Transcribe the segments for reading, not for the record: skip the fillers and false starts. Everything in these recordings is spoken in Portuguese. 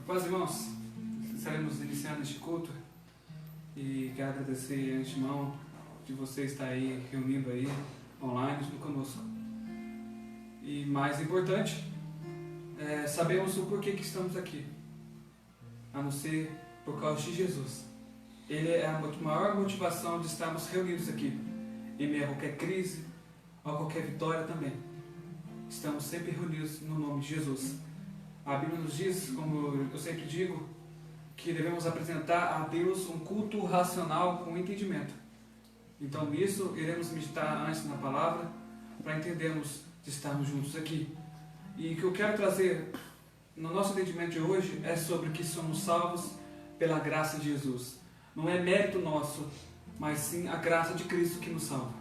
Paz, irmãos, estaremos iniciando este culto e quero agradecer de antemão de você estar aí reunindo aí online junto conosco. E mais importante, sabemos o porquê que estamos aqui, a não ser por causa de Jesus. Ele é a maior motivação de estarmos reunidos aqui, em meio a qualquer crise, a qualquer vitória também. Estamos sempre reunidos no nome de Jesus. A Bíblia nos diz, como eu sempre digo, que devemos apresentar a Deus um culto racional com entendimento. Então nisso iremos meditar antes na palavra para entendermos de estarmos juntos aqui. E o que eu quero trazer no nosso entendimento de hoje é sobre que somos salvos pela graça de Jesus. Não é mérito nosso, mas sim a graça de Cristo que nos salva.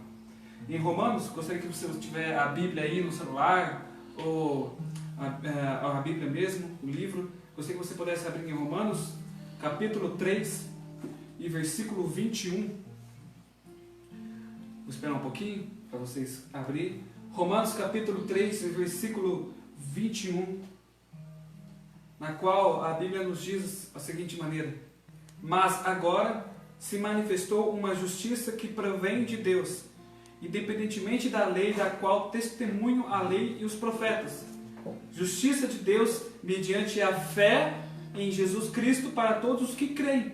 Em Romanos, gostaria que você tiver a Bíblia aí no celular ou a Bíblia mesmo, o livro, gostaria que você pudesse abrir em Romanos, capítulo 3 e versículo 21. Vou esperar um pouquinho para vocês abrir. Romanos capítulo 3 e versículo 21, na qual a Bíblia nos diz a seguinte maneira: mas agora se manifestou uma justiça que provém de Deus, independentemente da lei, da qual testemunham a lei e os profetas. Justiça de Deus mediante a fé em Jesus Cristo para todos os que creem.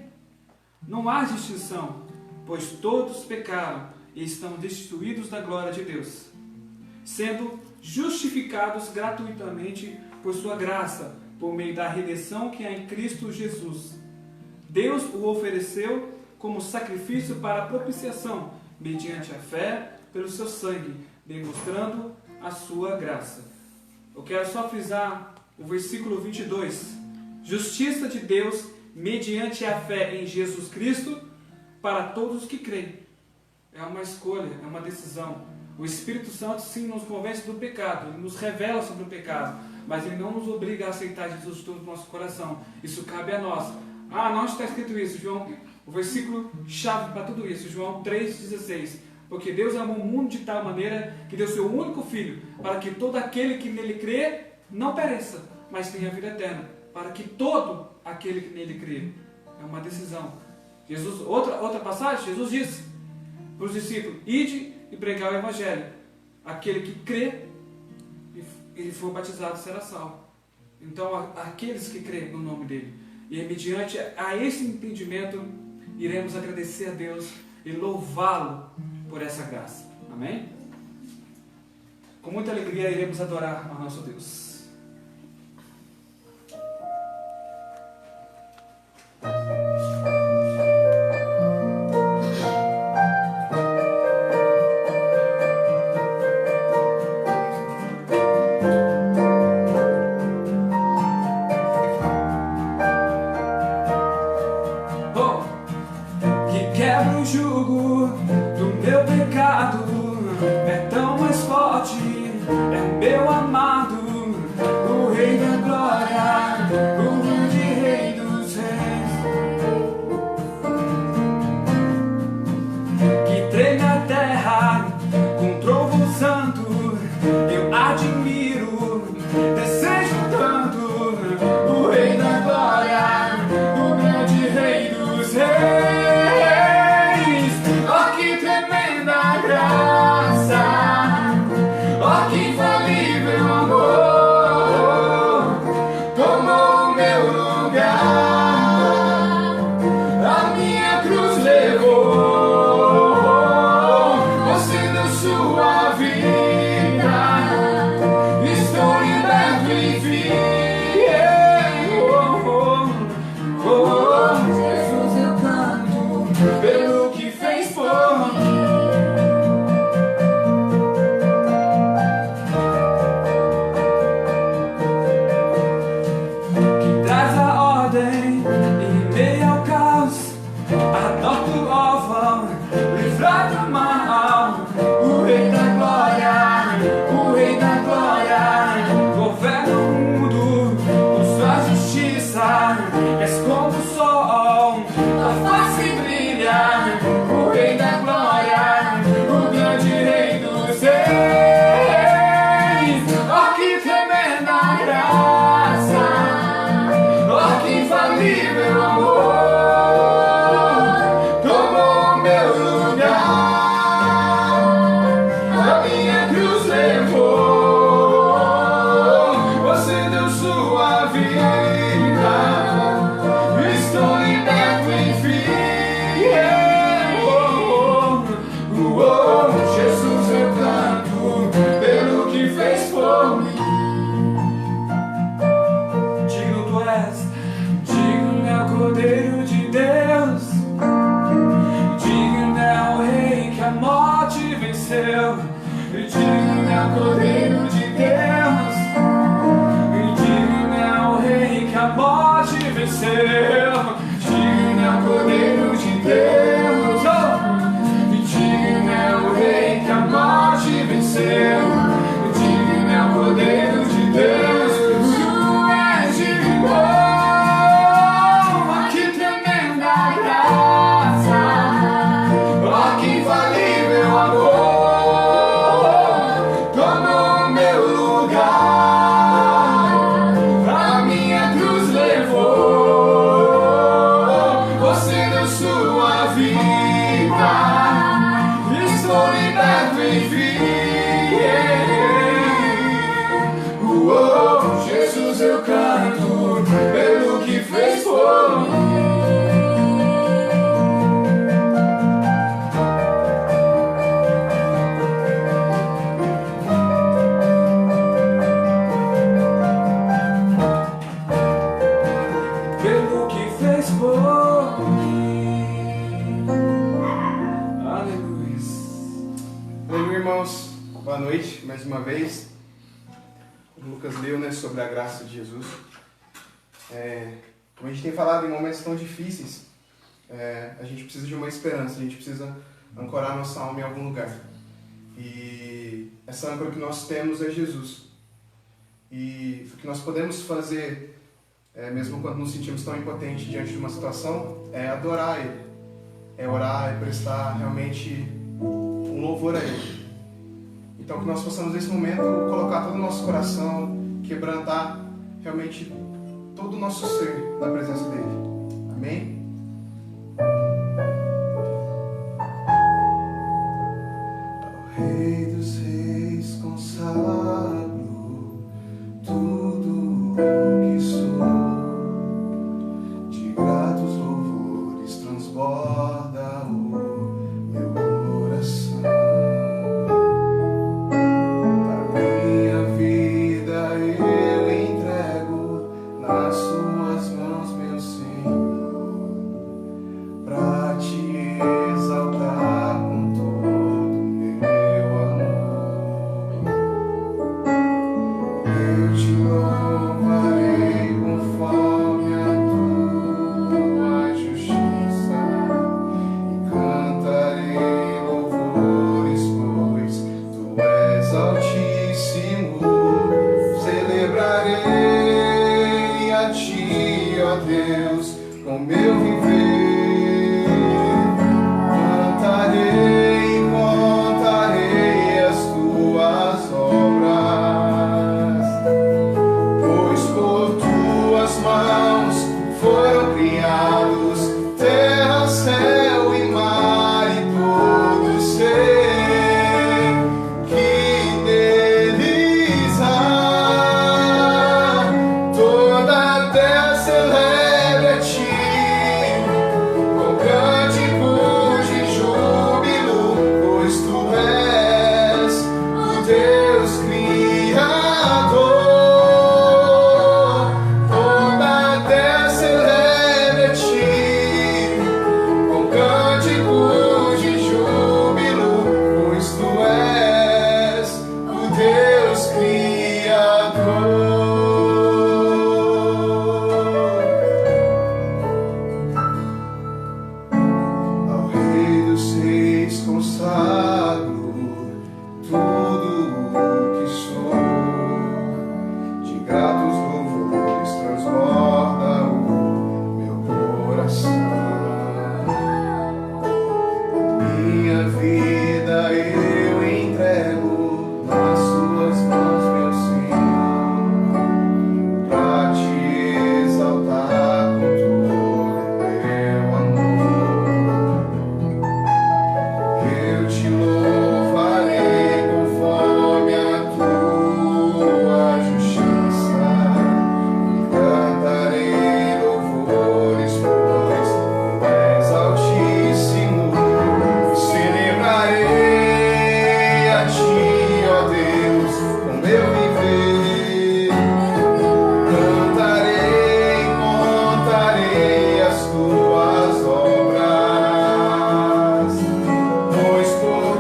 Não há distinção, pois todos pecaram e estão destituídos da glória de Deus, sendo justificados gratuitamente por sua graça, por meio da redenção que há em Cristo Jesus. Deus o ofereceu como sacrifício para propiciação, mediante a fé pelo seu sangue, demonstrando a sua graça. Eu quero só frisar o versículo 22. Justiça de Deus mediante a fé em Jesus Cristo para todos os que creem. É uma escolha, é uma decisão. O Espírito Santo sim nos convence do pecado, ele nos revela sobre o pecado, mas ele não nos obriga a aceitar Jesus de todo o nosso coração. Isso cabe a nós. Não está escrito isso, João. O versículo chave para tudo isso, João 3,16. Porque Deus amou o mundo de tal maneira que deu seu único Filho, para que todo aquele que nele crê não pereça, mas tenha vida eterna. Para que todo aquele que nele crê. É uma decisão. Jesus, outra passagem, Jesus disse para os discípulos: ide e pregar o Evangelho. Aquele que crê e for batizado será salvo. Então, aqueles que crêem no nome dele. E mediante a esse entendimento, iremos agradecer a Deus e louvá-lo por essa graça. Amém? Com muita alegria iremos adorar ao nosso Deus. Oh, que infalível amor tomou venceu, e digno é o Cordeiro de Deus, e digno é o Rei que a morte venceu, digno é o Cordeiro de Deus, e digno é o Rei que a morte venceu, e digno é o Cordeiro de Deus, tu és digno. Eu canto pelo que fez por mim. Pelo que fez por mim. Aleluia. Oi, irmãos, boa noite mais uma vez. O Lucas leu, né, sobre a graça de Jesus. Como a gente tem falado, em momentos tão difíceis, a gente precisa de uma esperança, a gente precisa ancorar nossa alma em algum lugar. E essa âncora que nós temos é Jesus. E o que nós podemos fazer, mesmo quando nos sentimos tão impotentes diante de uma situação, é adorar Ele. É orar, é prestar realmente um louvor a Ele. Então que nós possamos nesse momento colocar todo o nosso coração, quebrantar realmente todo o nosso ser na presença dele. Amém? Ao Rei dos Reis consagro tudo o que sou, de gratos louvores transborda o meu coração. Nas suas mãos, meu Senhor, pra te exaltar com todo o meu amor. Eu te louvarei conforme a tua justiça e cantarei louvores, pois tu és altíssimo. Celebrarei a ti, ó Deus, com meu viver. Cantarei e contarei as tuas obras, pois por tuas mãos foram criados terra, céu e mar e todo ser que neles há. Toda a terra celebre a ti, com cânticos de júbilo, pois tu és o Deus Criador. Toda a terra celebre a ti, com cânticos de júbilo, pois tu és o Deus Criador. Ao Rei dos Reis consagro tudo o que sou, de gratos louvores transborda o meu coração. Minha vida eu entrego nas suas mãos, meu Senhor, pra te exaltar com todo o meu amor. Eu te louvarei conforme a tua justiça e cantarei louvores, pois tu és altíssimo. Celebrarei a ti, ó Deus, com meu viver. Cantarei e contarei as tuas obras, pois por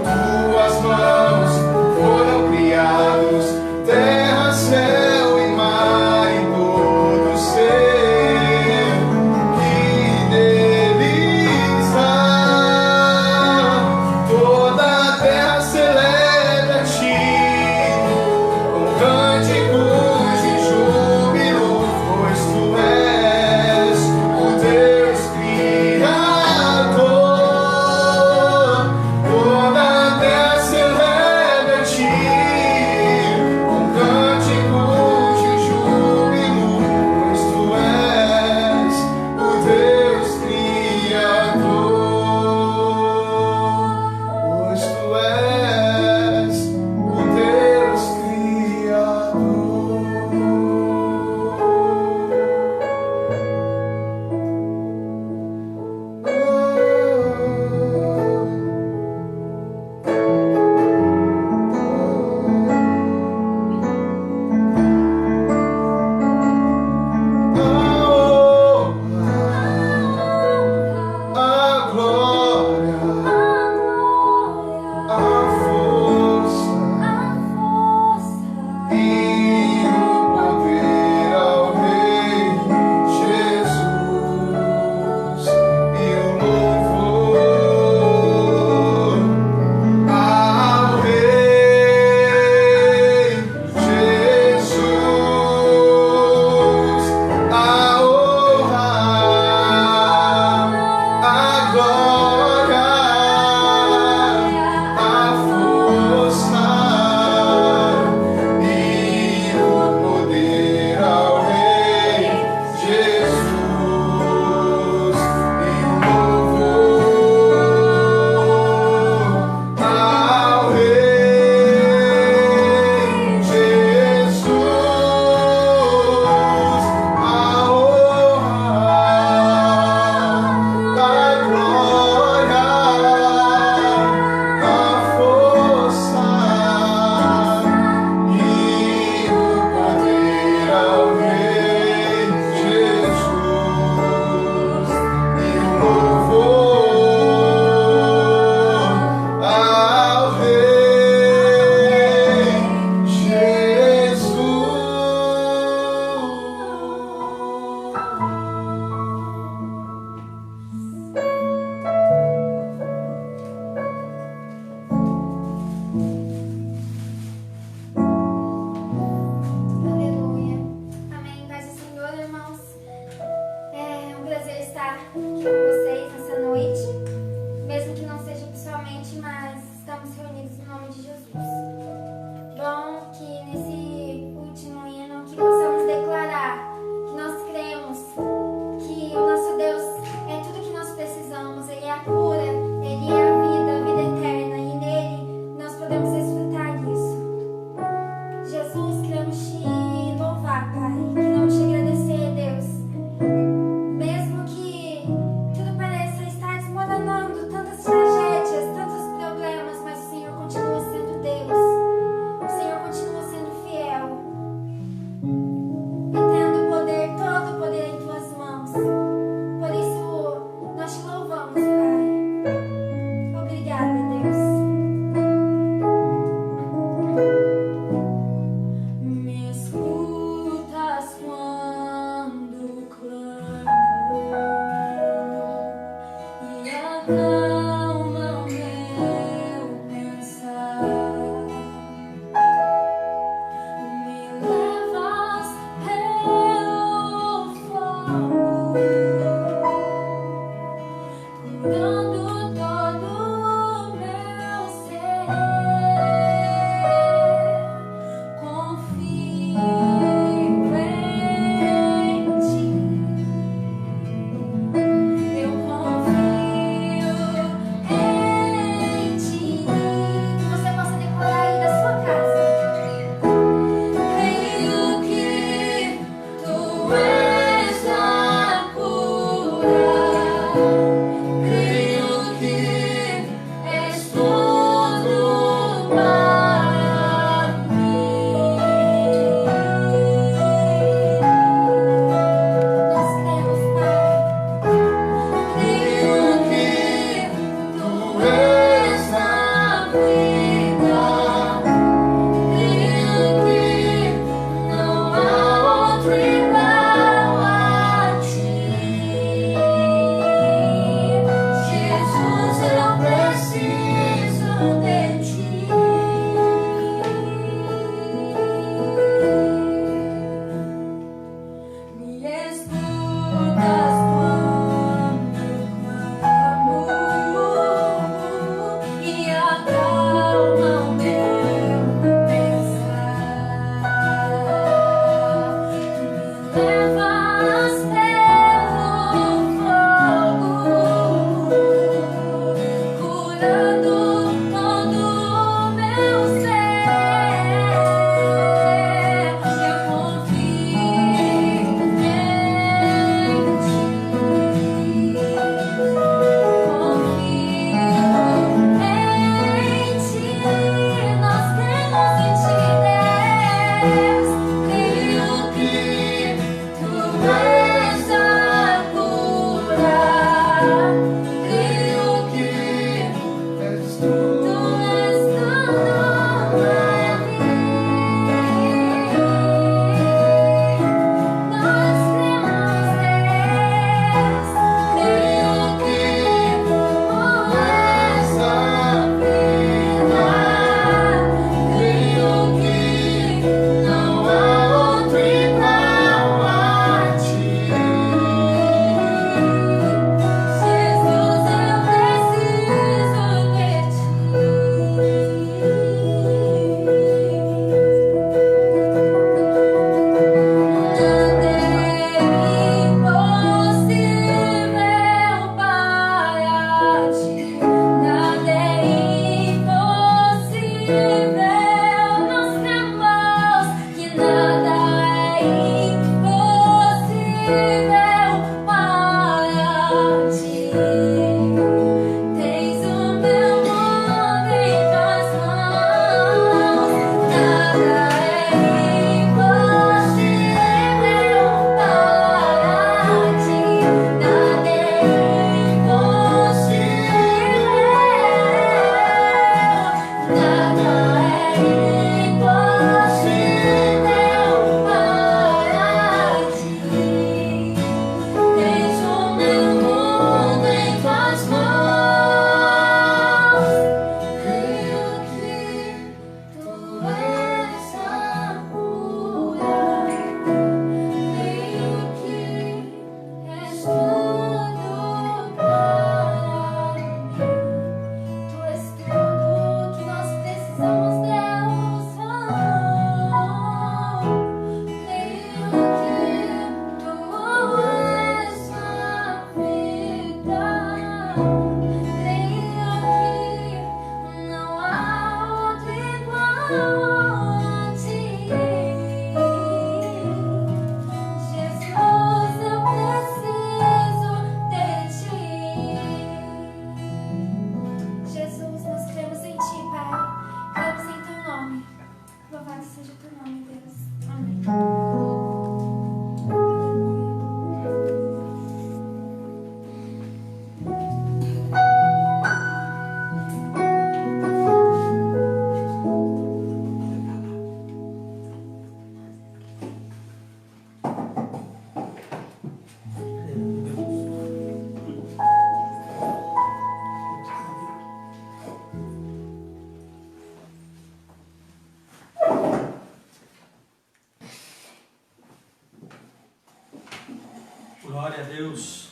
Glória a Deus.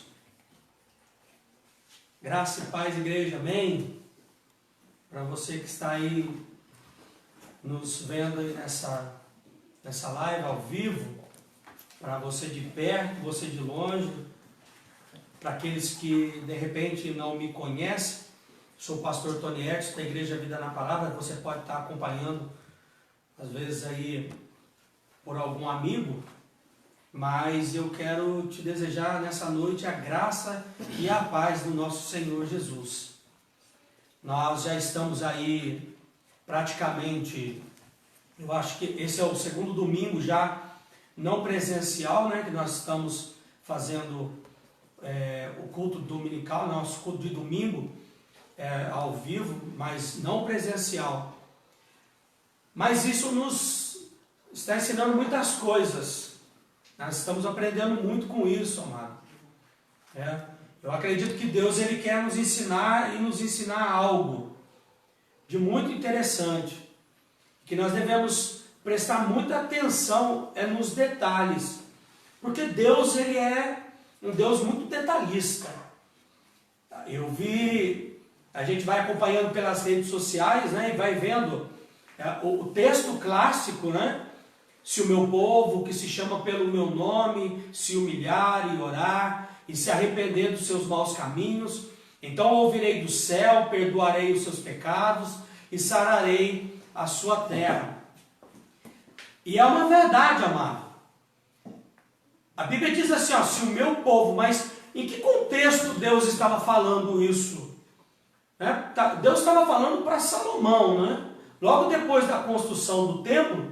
Graça e paz, igreja, amém? Para você que está aí nos vendo aí nessa live ao vivo, para você de perto, você de longe, para aqueles que de repente não me conhecem, sou o pastor Tony Edson da Igreja Vida na Palavra. Você pode estar acompanhando, às vezes aí por algum amigo, mas eu quero te desejar nessa noite a graça e a paz do nosso Senhor Jesus. Nós já estamos aí praticamente, eu acho que esse é o segundo domingo já não presencial, né, que nós estamos fazendo o culto dominical, nosso culto de domingo ao vivo, mas não presencial. Mas isso nos está ensinando muitas coisas. Nós estamos aprendendo muito com isso, amado. Eu acredito que Deus ele quer nos ensinar e nos ensinar algo de muito interessante, que nós devemos prestar muita atenção nos detalhes, porque Deus ele é um Deus muito detalhista. Eu vi, a gente vai acompanhando pelas redes sociais, né, e vai vendo o texto clássico, né? Se o meu povo, que se chama pelo meu nome, se humilhar e orar, e se arrepender dos seus maus caminhos, então ouvirei do céu, perdoarei os seus pecados e sararei a sua terra. E é uma verdade, amado. A Bíblia diz assim, se o meu povo, mas em que contexto Deus estava falando isso? Deus estava falando para Salomão, né? Logo depois da construção do templo,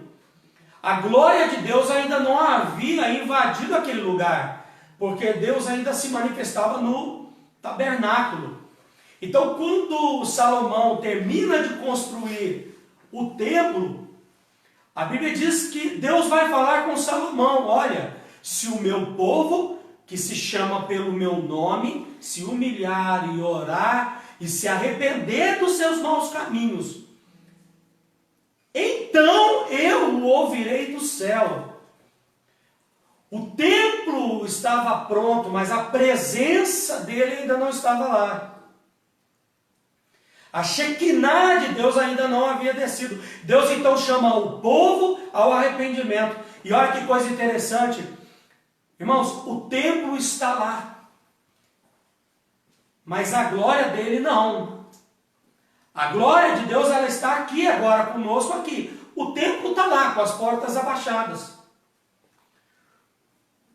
a glória de Deus ainda não havia invadido aquele lugar, porque Deus ainda se manifestava no tabernáculo. Então, quando Salomão termina de construir o templo, a Bíblia diz que Deus vai falar com Salomão: olha, se o meu povo, que se chama pelo meu nome, se humilhar e orar e se arrepender dos seus maus caminhos, então eu o ouvirei do céu. O templo estava pronto, mas a presença dele ainda não estava lá. A Shekinah de Deus ainda não havia descido. Deus então chama o povo ao arrependimento. E olha que coisa interessante. Irmãos, o templo está lá, mas a glória dele não. A glória de Deus ela está aqui agora conosco aqui. O templo está lá com as portas abaixadas.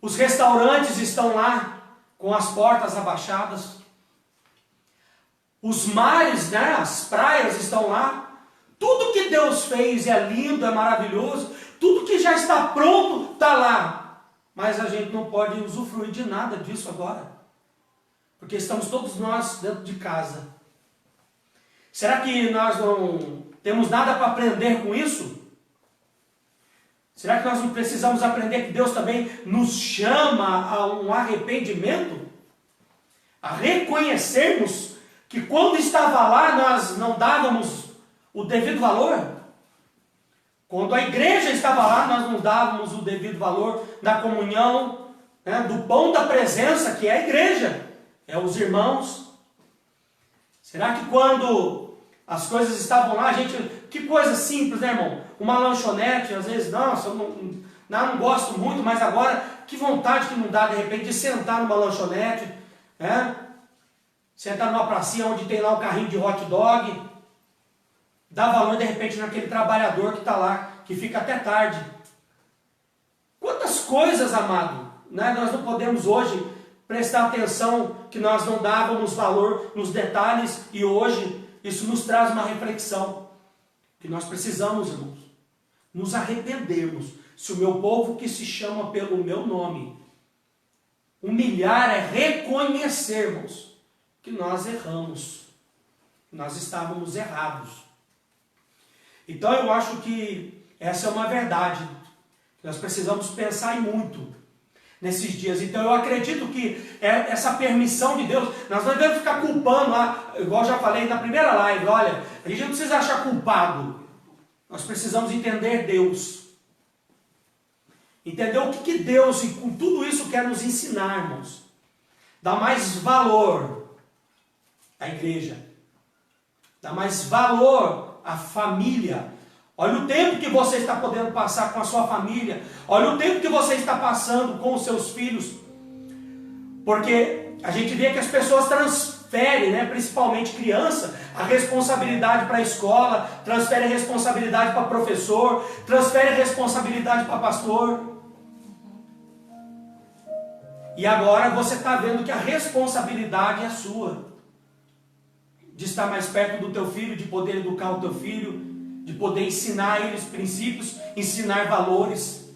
Os restaurantes estão lá com as portas abaixadas. Os mares, né, as praias estão lá. Tudo que Deus fez é lindo, é maravilhoso. Tudo que já está pronto está lá. Mas a gente não pode usufruir de nada disso agora, porque estamos todos nós dentro de casa. Será que nós não temos nada para aprender com isso? Será que nós não precisamos aprender que Deus também nos chama a um arrependimento? A reconhecermos que quando estava lá nós não dávamos o devido valor? Quando a igreja estava lá nós não dávamos o devido valor da comunhão, né, do pão da presença, que é a igreja, é os irmãos. Será que quando as coisas estavam lá, a gente... Que coisa simples, né, irmão? Uma lanchonete, às vezes, nossa, eu não gosto muito, mas agora, que vontade que não dá, de repente, de sentar numa lanchonete, né? Sentar numa pracinha onde tem lá um carrinho de hot dog, dá valor de repente naquele trabalhador que está lá, que fica até tarde. Quantas coisas, amado, né, nós não podemos hoje prestar atenção que nós não dávamos valor nos detalhes, e hoje isso nos traz uma reflexão que nós precisamos, irmãos, nos arrependermos. Se o meu povo que se chama pelo meu nome humilhar, é reconhecermos que nós erramos, que nós estávamos errados. Então eu acho que essa é uma verdade que nós precisamos pensar em muito nesses dias. Então eu acredito que essa permissão de Deus, nós não devemos ficar culpando, igual eu já falei na primeira live, olha, a gente não precisa achar culpado, nós precisamos entender Deus. Entender o que Deus, e com tudo isso, quer nos ensinar, irmãos. Dá mais valor à igreja. Dá mais valor à família. Olha o tempo que você está podendo passar com a sua família. Olha o tempo que você está passando com os seus filhos. Porque a gente vê que as pessoas transferem, né, principalmente criança, a responsabilidade para a escola, transfere a responsabilidade para professor, transfere a responsabilidade para pastor. E agora você está vendo que a responsabilidade é sua. De estar mais perto do teu filho, de poder educar o teu filho, de poder ensinar eles princípios, ensinar valores.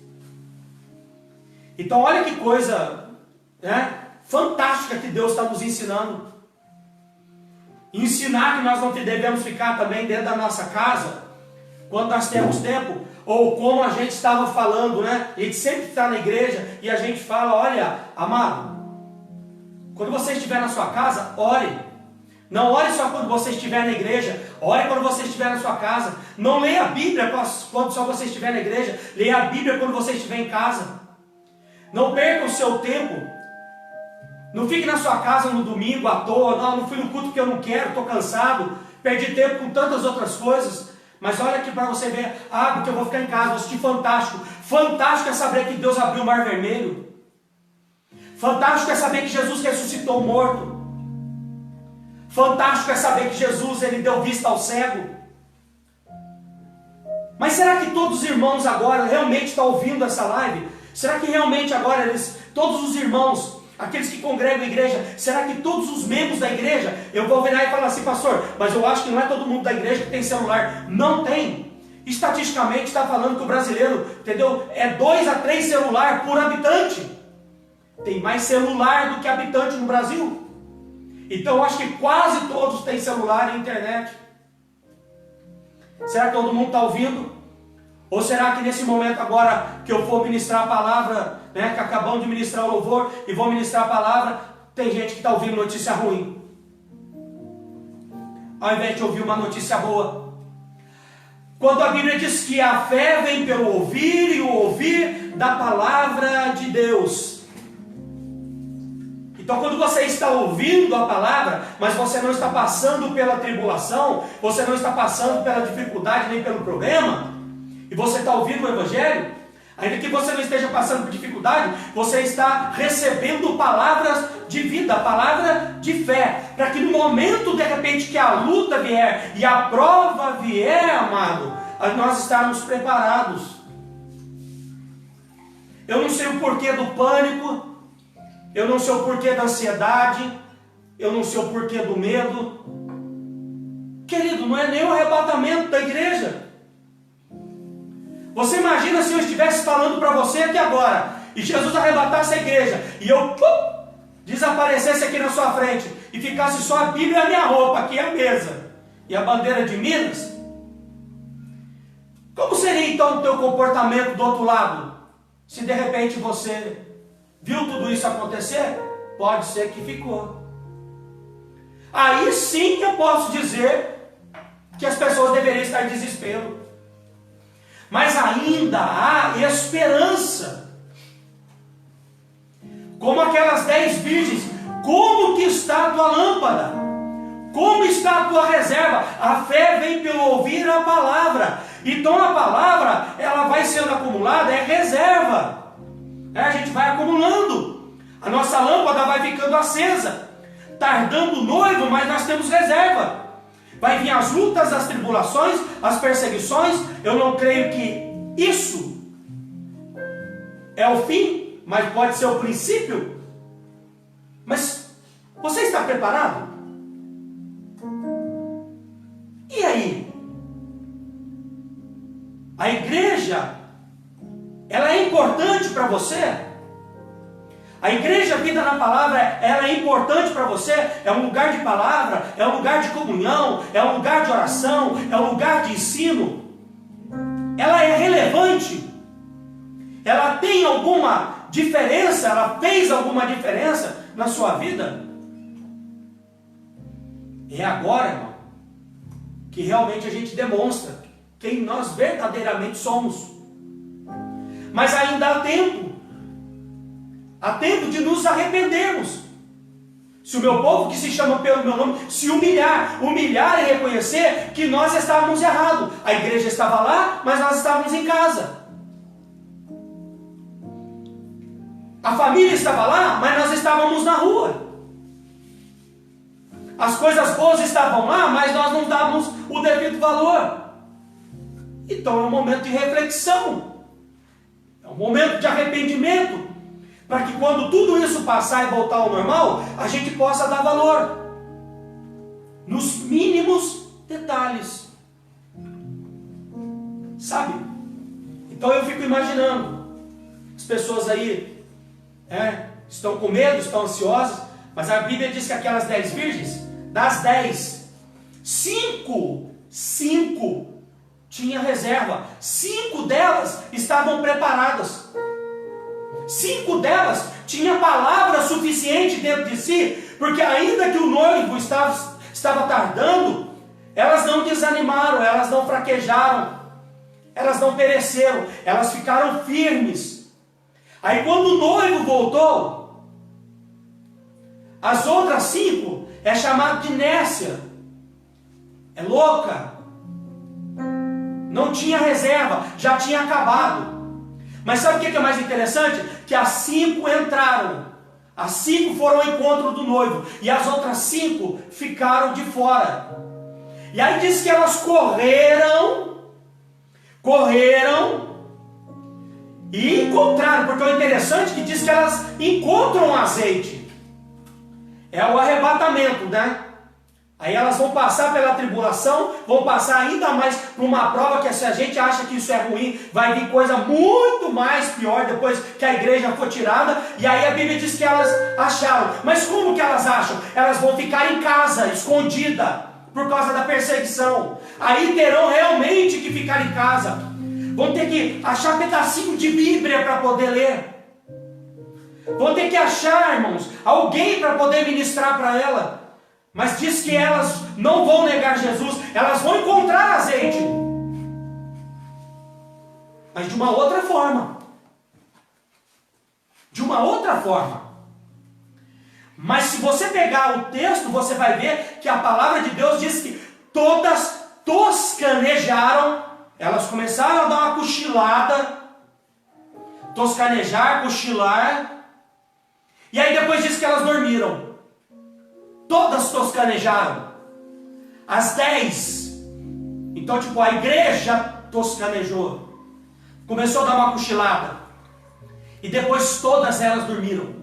Então olha que coisa, né, fantástica que Deus está nos ensinando. Ensinar que nós não devemos ficar também dentro da nossa casa, quando nós temos tempo. Ou como a gente estava falando, né? A gente sempre está na igreja e a gente fala, olha, amado, quando você estiver na sua casa, ore. Não ore só quando você estiver na igreja, ore quando você estiver na sua casa. Não leia a Bíblia quando só você estiver na igreja, leia a Bíblia quando você estiver em casa. Não perca o seu tempo. Não fique na sua casa no domingo à toa, não fui no culto porque eu não quero, estou cansado, perdi tempo com tantas outras coisas. Mas olha aqui para você ver, porque eu vou ficar em casa, vou assistir Fantástico. Fantástico é saber que Deus abriu o mar vermelho. Fantástico é saber que Jesus ressuscitou o morto. Fantástico é saber que Jesus, ele deu vista ao cego. Mas será que todos os irmãos agora realmente estão ouvindo essa live? Será que realmente agora todos os irmãos, aqueles que congregam a igreja, será que todos os membros da igreja, eu vou virar e falar assim, pastor, mas eu acho que não é todo mundo da igreja que tem celular. Não tem. Estatisticamente está falando que o brasileiro, entendeu, é 2 a 3 celulares por habitante. Tem mais celular do que habitante no Brasil. Então eu acho que quase todos têm celular e internet. Será que todo mundo está ouvindo? Ou será que nesse momento agora que eu for ministrar a palavra, né, que acabamos de ministrar o louvor e vou ministrar a palavra, tem gente que está ouvindo notícia ruim, ao invés de ouvir uma notícia boa? Quando a Bíblia diz que a fé vem pelo ouvir e o ouvir da palavra de Deus. Então quando você está ouvindo a palavra, mas você não está passando pela tribulação, você não está passando pela dificuldade nem pelo problema, e você está ouvindo o Evangelho, ainda que você não esteja passando por dificuldade, você está recebendo palavras de vida, palavra de fé, para que no momento de repente que a luta vier e a prova vier, amado, nós estarmos preparados. Eu não sei o porquê do pânico, eu não sei o porquê da ansiedade, eu não sei o porquê do medo. Querido, não é nem o arrebatamento da igreja. Você imagina se eu estivesse falando para você aqui agora, e Jesus arrebatasse a igreja, e eu desaparecesse aqui na sua frente, e ficasse só a Bíblia e a minha roupa, aqui a mesa, e a bandeira de Minas? Como seria então o teu comportamento do outro lado? Se de repente você viu tudo isso acontecer, pode ser que ficou. Aí sim eu posso dizer que as pessoas deveriam estar em desespero. Mas ainda há esperança. Como aquelas 10 virgens, como que está a tua lâmpada? Como está a tua reserva? A fé vem pelo ouvir a palavra. Então a palavra, ela vai sendo acumulada, é reserva. A gente vai acumulando. A nossa lâmpada vai ficando acesa. Tardando o noivo, mas nós temos reserva. vai vir as lutas, as tribulações, as perseguições. Eu não creio que isso é o fim, mas pode ser o princípio. Mas você está preparado? E aí? A igreja, ela é importante para você? A igreja Vida na Palavra, ela é importante para você? É um lugar de palavra, é um lugar de comunhão, é um lugar de oração, é um lugar de ensino. Ela é relevante? Ela tem alguma diferença? Ela fez alguma diferença na sua vida? É agora, irmão, que realmente a gente demonstra quem nós verdadeiramente somos. Mas ainda há tempo. Há tempo de nos arrependermos. Se o meu povo, que se chama pelo meu nome, se humilhar e reconhecer que nós estávamos errados. A igreja estava lá, mas nós estávamos em casa. A família estava lá, mas nós estávamos na rua. As coisas boas estavam lá, mas nós não dávamos o devido valor. Então é um momento de reflexão. É um momento de arrependimento. Para que quando tudo isso passar e voltar ao normal, a gente possa dar valor. Nos mínimos detalhes. Sabe? Então eu fico imaginando. As pessoas aí estão com medo, estão ansiosas. Mas a Bíblia diz que aquelas 10 virgens, das 10, 5 tinha reserva. 5 delas estavam preparadas. 5 delas tinham palavra suficiente dentro de si, porque ainda que o noivo estava tardando, elas não desanimaram, elas não fraquejaram, elas não pereceram, elas ficaram firmes. Aí quando o noivo voltou, as outras 5 é chamado de inércia, é louca, não tinha reserva, já tinha acabado. Mas sabe o que é mais interessante? Que as 5 entraram. As 5 foram ao encontro do noivo. E as outras 5 ficaram de fora. E aí diz que elas correram e encontraram. Porque o interessante é que diz que elas encontram azeite. É o arrebatamento, né? Aí elas vão passar pela tribulação, vão passar ainda mais por uma prova que, se a gente acha que isso é ruim, vai vir coisa muito mais pior depois que a igreja for tirada. E aí a Bíblia diz que elas acharam. Mas como que elas acham? Elas vão ficar em casa, escondida, por causa da perseguição. Aí terão realmente que ficar em casa. Vão ter que achar pedacinho de Bíblia para poder ler. Vão ter que achar, irmãos, alguém para poder ministrar para ela. Mas diz que elas não vão negar Jesus, elas vão encontrar azeite. Mas de uma outra forma. De uma outra forma. Mas se você pegar o texto, você vai ver que a palavra de Deus diz que todas toscanejaram. Elas começaram a dar uma cochilada. Toscanejar, cochilar. E aí depois diz que elas dormiram. Todas toscanejaram. As 10. Então, tipo, a igreja toscanejou. Começou a dar uma cochilada. E depois todas elas dormiram.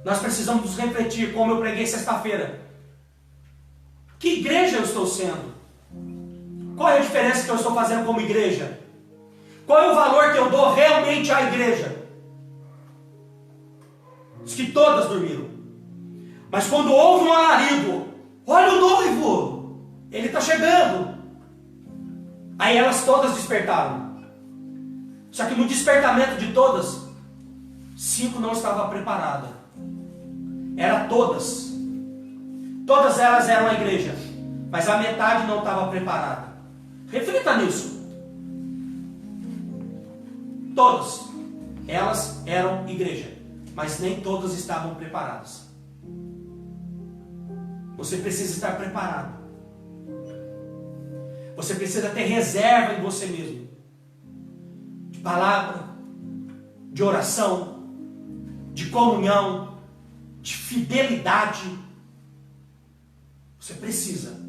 Nós precisamos nos refletir, como eu preguei sexta-feira. Que igreja eu estou sendo? Qual é a diferença que eu estou fazendo como igreja? Qual é o valor que eu dou realmente à igreja? Diz que todas dormiram. Mas quando houve um alarido, olha o noivo, ele está chegando. Aí elas todas despertaram. Só que no despertamento de todas, 5 não estavam preparadas. Era todas. Todas elas eram a igreja, mas a metade não estava preparada. Reflita nisso. Todas elas eram igreja, mas nem todas estavam preparadas. Você precisa estar preparado. Você precisa ter reserva em você mesmo. De palavra, de oração, de comunhão, de fidelidade. Você precisa.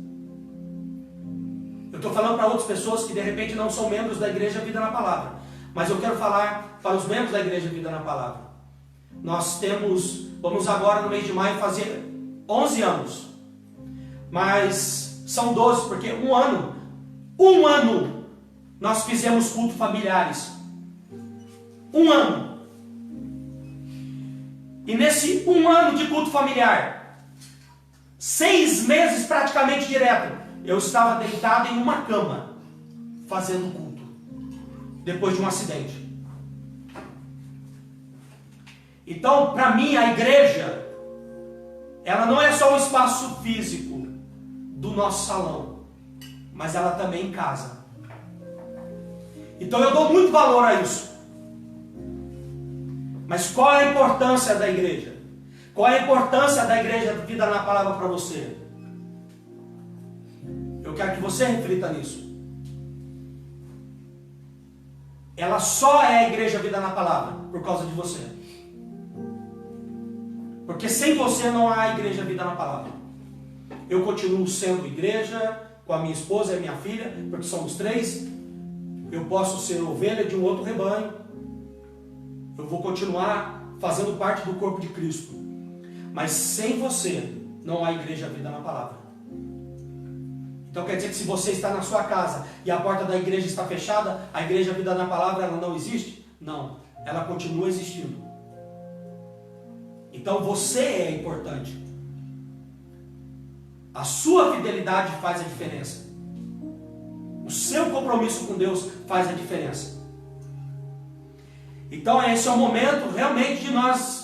Eu estou falando para outras pessoas que de repente não são membros da Igreja Vida na Palavra. Mas eu quero falar para os membros da Igreja Vida na Palavra. Nós vamos agora no mês de maio fazer 11 anos. Mas são 12, porque um ano, nós fizemos cultos familiares. Um ano. E nesse um ano de culto familiar, 6 meses praticamente direto, eu estava deitado em uma cama, fazendo culto, depois de um acidente. Então, para mim, a igreja, ela não é só o espaço físico do nosso salão, mas ela também em casa. Então eu dou muito valor a isso. Mas qual é a importância da igreja? Qual é a importância da Igreja Vida na Palavra para você? Eu quero que você reflita nisso. Ela só é a Igreja Vida na Palavra por causa de você. Porque sem você não há Igreja Vida na Palavra. Eu continuo sendo igreja com a minha esposa e a minha filha, porque somos 3. Eu posso ser ovelha de um outro rebanho. Eu vou continuar fazendo parte do corpo de Cristo. Mas sem você não há Igreja Vida na Palavra. Então quer dizer que se você está na sua casa e a porta da igreja está fechada, a Igreja Vida na Palavra ela não existe? Não, ela continua existindo. Então você é importante. A sua fidelidade faz a diferença. O seu compromisso com Deus faz a diferença. Então esse é o momento realmente de nós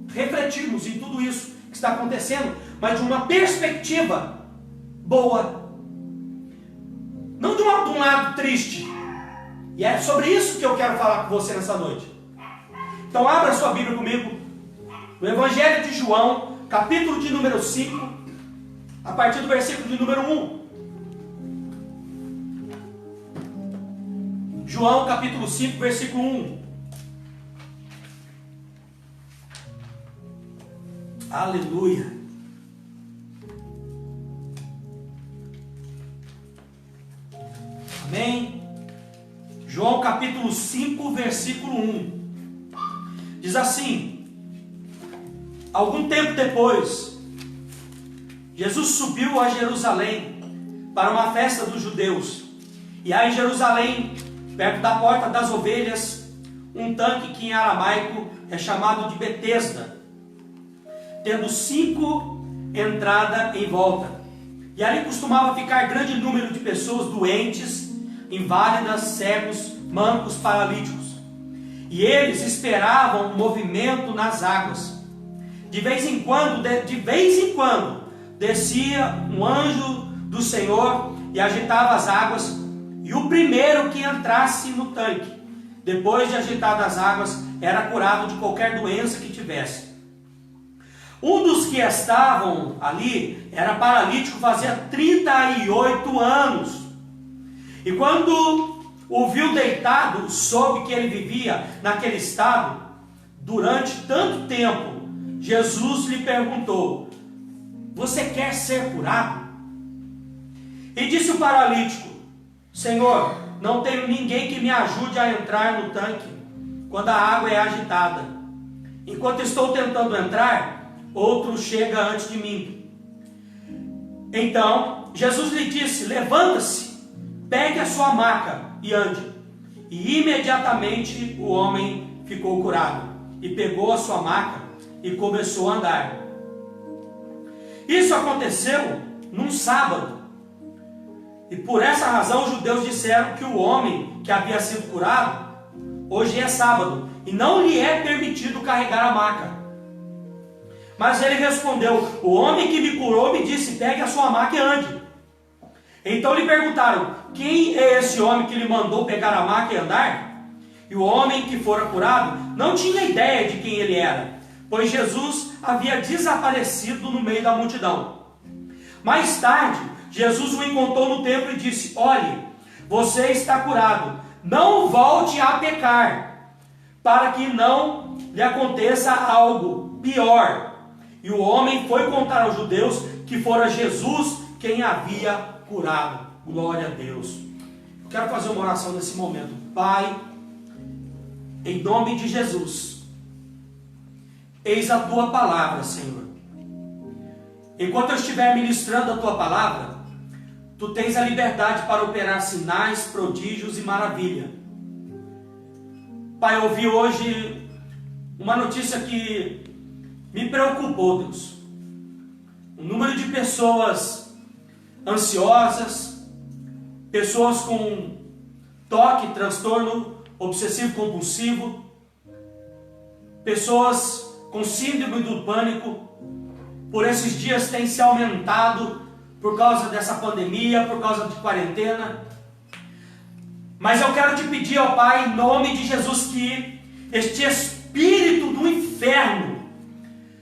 refletirmos em tudo isso que está acontecendo, mas de uma perspectiva boa. Não de um lado triste. E é sobre isso que eu quero falar com você nessa noite. Então abra sua Bíblia comigo no Evangelho de João, capítulo de número 5, a partir do versículo de número 1. João capítulo 5, versículo 1. Aleluia. Amém. João capítulo 5, versículo 1. Diz assim: algum tempo depois, Jesus subiu a Jerusalém para uma festa dos judeus. E há em Jerusalém, perto da porta das ovelhas, um tanque que em aramaico é chamado de Betesda, tendo 5 entradas em volta. E ali costumava ficar grande número de pessoas doentes, inválidas, cegos, mancos, paralíticos. E eles esperavam um movimento nas águas. De vez em quando, descia um anjo do Senhor e agitava as águas, e o primeiro que entrasse no tanque, depois de agitadas as águas, era curado de qualquer doença que tivesse. Um dos que estavam ali era paralítico, fazia 38 anos. E quando o viu deitado, soube que ele vivia naquele estado durante tanto tempo. Jesus lhe perguntou: você quer ser curado? E disse o paralítico: Senhor, não tenho ninguém que me ajude a entrar no tanque quando a água é agitada. Enquanto estou tentando entrar, outro chega antes de mim. Então Jesus lhe disse: levanta-se, pegue a sua maca e ande. E imediatamente o homem ficou curado, e pegou a sua maca e começou a andar. Isso aconteceu num sábado. E por essa razão os judeus disseram que o homem que havia sido curado, hoje é sábado, e não lhe é permitido carregar a maca. Mas ele respondeu: o homem que me curou me disse, pegue a sua maca e ande. Então lhe perguntaram: quem é esse homem que lhe mandou pegar a maca e andar? E o homem que fora curado não tinha ideia de quem ele era, pois Jesus havia desaparecido no meio da multidão. Mais tarde, Jesus o encontrou no templo e disse: olhe, você está curado, não volte a pecar, para que não lhe aconteça algo pior. E o homem foi contar aos judeus que fora Jesus quem havia curado. Glória a Deus. Eu quero fazer uma oração nesse momento. Pai, em nome de Jesus, eis a tua palavra, Senhor. Enquanto eu estiver ministrando a tua palavra, tu tens a liberdade para operar sinais, prodígios e maravilha. Pai, eu ouvi hoje uma notícia que me preocupou, Deus. O número de pessoas ansiosas, pessoas com toque, transtorno obsessivo compulsivo, pessoas com síndrome do pânico, por esses dias tem se aumentado por causa dessa pandemia, por causa de quarentena. Mas eu quero te pedir, ó Pai, em nome de Jesus, que este espírito do inferno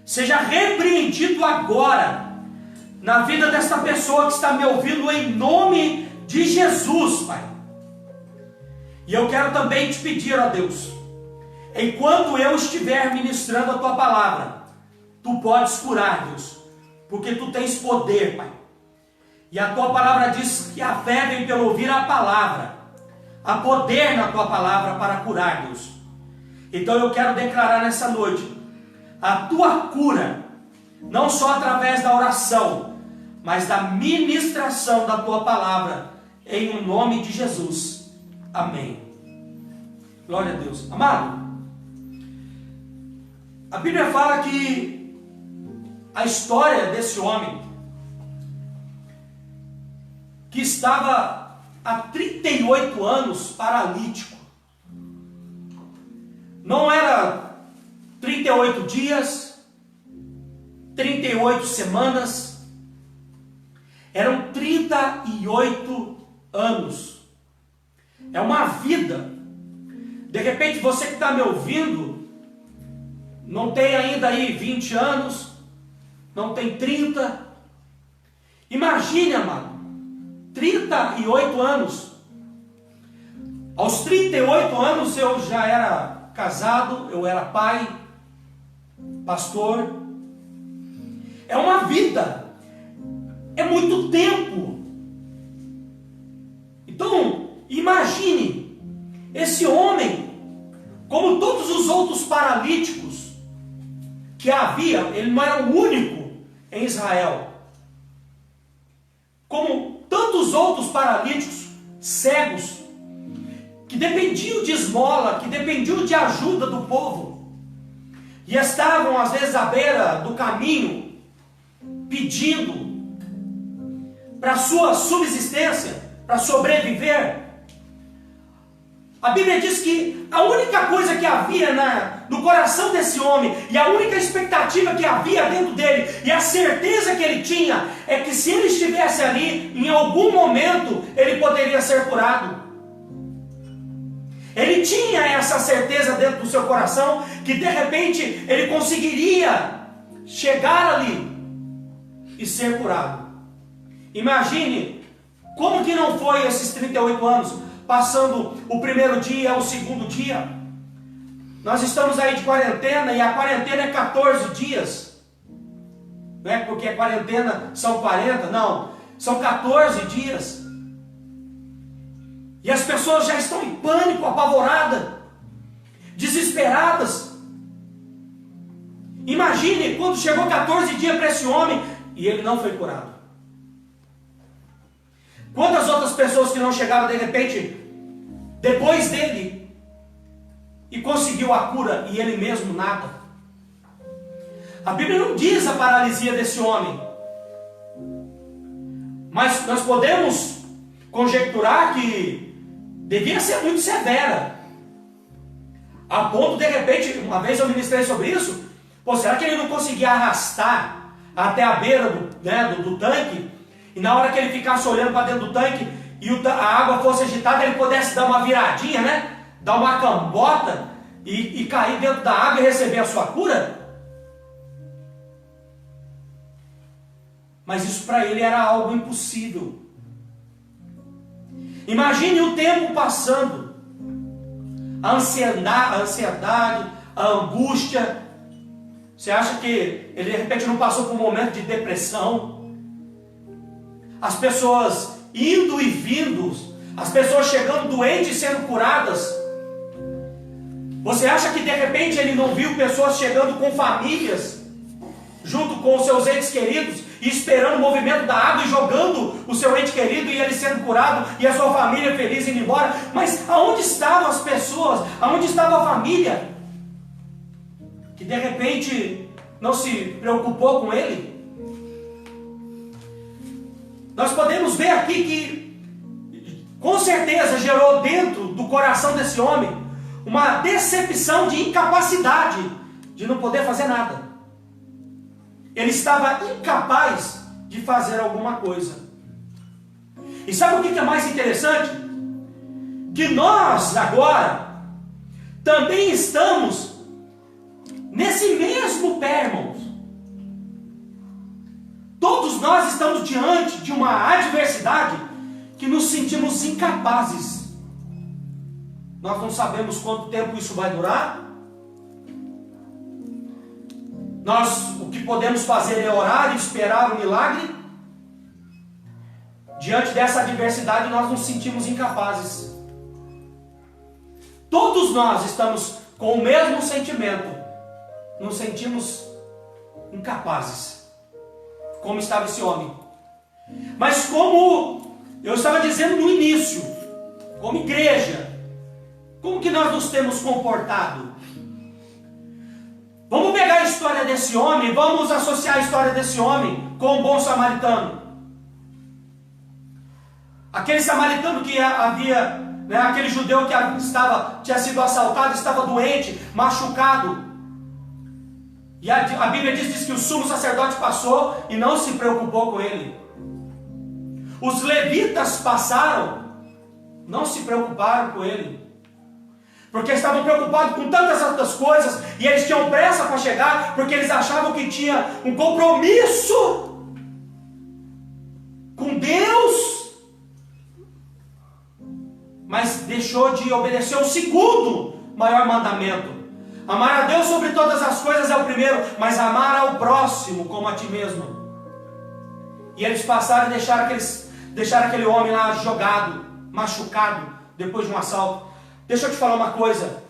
seja repreendido agora na vida desta pessoa que está me ouvindo, em nome de Jesus, Pai. E eu quero também te pedir, ó Deus, enquanto eu estiver ministrando a tua palavra, tu podes curar, Deus, porque tu tens poder, Pai. E a tua palavra diz que a fé vem pelo ouvir a palavra. Há poder na tua palavra para curar, Deus. Então eu quero declarar nessa noite a tua cura, não só através da oração, mas da ministração da tua palavra, em o nome de Jesus. Amém. Glória a Deus. Amado, a Bíblia fala que a história desse homem que estava há 38 anos paralítico, não era 38 dias, 38 semanas, eram 38 anos. É uma vida. De repente você que está me ouvindo não tem ainda aí 20 anos, não tem 30. Imagine, amado, 38 anos. Aos 38 anos eu já era casado, eu era pai, pastor. É uma vida, é muito tempo. Então, imagine esse homem, como todos os outros paralíticos que havia, ele não era o único em Israel. Como tantos outros paralíticos, cegos, que dependiam de esmola, que dependiam de ajuda do povo, e estavam às vezes à beira do caminho, pedindo para sua subsistência, para sobreviver. A Bíblia diz que a única coisa que havia no coração desse homem, e a única expectativa que havia dentro dele, e a certeza que ele tinha, é que se ele estivesse ali, em algum momento, ele poderia ser curado. Ele tinha essa certeza dentro do seu coração, que de repente ele conseguiria chegar ali e ser curado. Imagine como que não foi esses 38 anos, passando o primeiro dia, o segundo dia. Nós estamos aí de quarentena, e a quarentena é 14 dias. Não é porque a quarentena são 40, não. São 14 dias. E as pessoas já estão em pânico, apavoradas, desesperadas. Imagine quando chegou 14 dias para esse homem e ele não foi curado. Quantas outras pessoas que não chegaram de repente depois dele e conseguiu a cura e ele mesmo nada? A Bíblia não diz a paralisia desse homem, mas nós podemos conjecturar que devia ser muito severa, a ponto de repente, uma vez eu ministrei sobre isso, será que ele não conseguia arrastar até a beira do tanque, e na hora que ele ficasse olhando para dentro do tanque e a água fosse agitada, ele pudesse dar uma viradinha, dar uma cambota e cair dentro da água e receber a sua cura? Mas isso para ele era algo impossível. Imagine o tempo passando, a ansiedade, a angústia. Você acha que ele de repente não passou por um momento de depressão? as pessoas indo e vindo, as pessoas chegando doentes e sendo curadas. Você acha que de repente ele não viu pessoas chegando com famílias, junto com os seus entes queridos, e esperando o movimento da água e jogando o seu ente querido e ele sendo curado e a sua família feliz indo embora? Mas aonde estavam as pessoas? Aonde estava a família? Que de repente não se preocupou com ele? Nós podemos ver aqui que com certeza gerou dentro do coração desse homem uma decepção de incapacidade de não poder fazer nada. Ele estava incapaz de fazer alguma coisa. E sabe o que é mais interessante? Que nós agora também estamos nesse mesmo pé, irmãos. Todos nós estamos diante de uma adversidade que nos sentimos incapazes. Nós não sabemos quanto tempo isso vai durar. O que podemos fazer é orar e esperar o milagre. Diante dessa adversidade, nós nos sentimos incapazes. Todos nós estamos com o mesmo sentimento. Nos sentimos incapazes, como estava esse homem. Mas como eu estava dizendo no início, como igreja, como que nós nos temos comportado? Vamos pegar a história desse homem, vamos associar a história desse homem com o bom samaritano. Aquele samaritano que havia, aquele judeu que tinha sido assaltado, estava doente, machucado. E a Bíblia diz que o sumo sacerdote passou e não se preocupou com ele. Os levitas passaram, não se preocuparam com ele. Porque estavam preocupados com tantas outras coisas, e eles tinham pressa para chegar, porque eles achavam que tinha um compromisso com Deus, mas deixou de obedecer o segundo maior mandamento. Amar a Deus sobre todas as coisas é o primeiro, mas amar ao próximo como a ti mesmo. E eles passaram e deixaram aquele homem lá jogado, machucado, depois de um assalto. Deixa eu te falar uma coisa.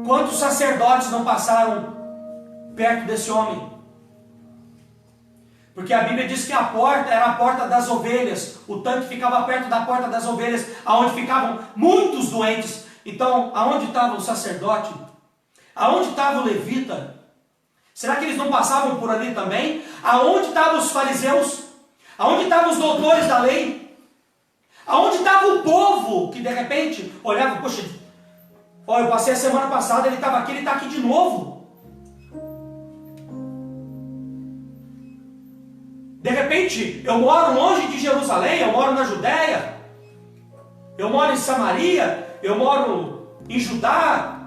Quantos sacerdotes não passaram perto desse homem? Porque a Bíblia diz que a porta era a porta das ovelhas. O tanque ficava perto da porta das ovelhas, aonde ficavam muitos doentes. Então, aonde estava o sacerdote? Aonde estava o levita? Será que eles não passavam por ali também? Aonde estavam os fariseus? Aonde estavam os doutores da lei? Aonde estava o povo que de repente olhava, poxa, eu passei a semana passada, ele estava aqui, ele está aqui de novo. De repente, eu moro longe de Jerusalém, eu moro na Judéia, eu moro em Samaria, eu moro em Judá,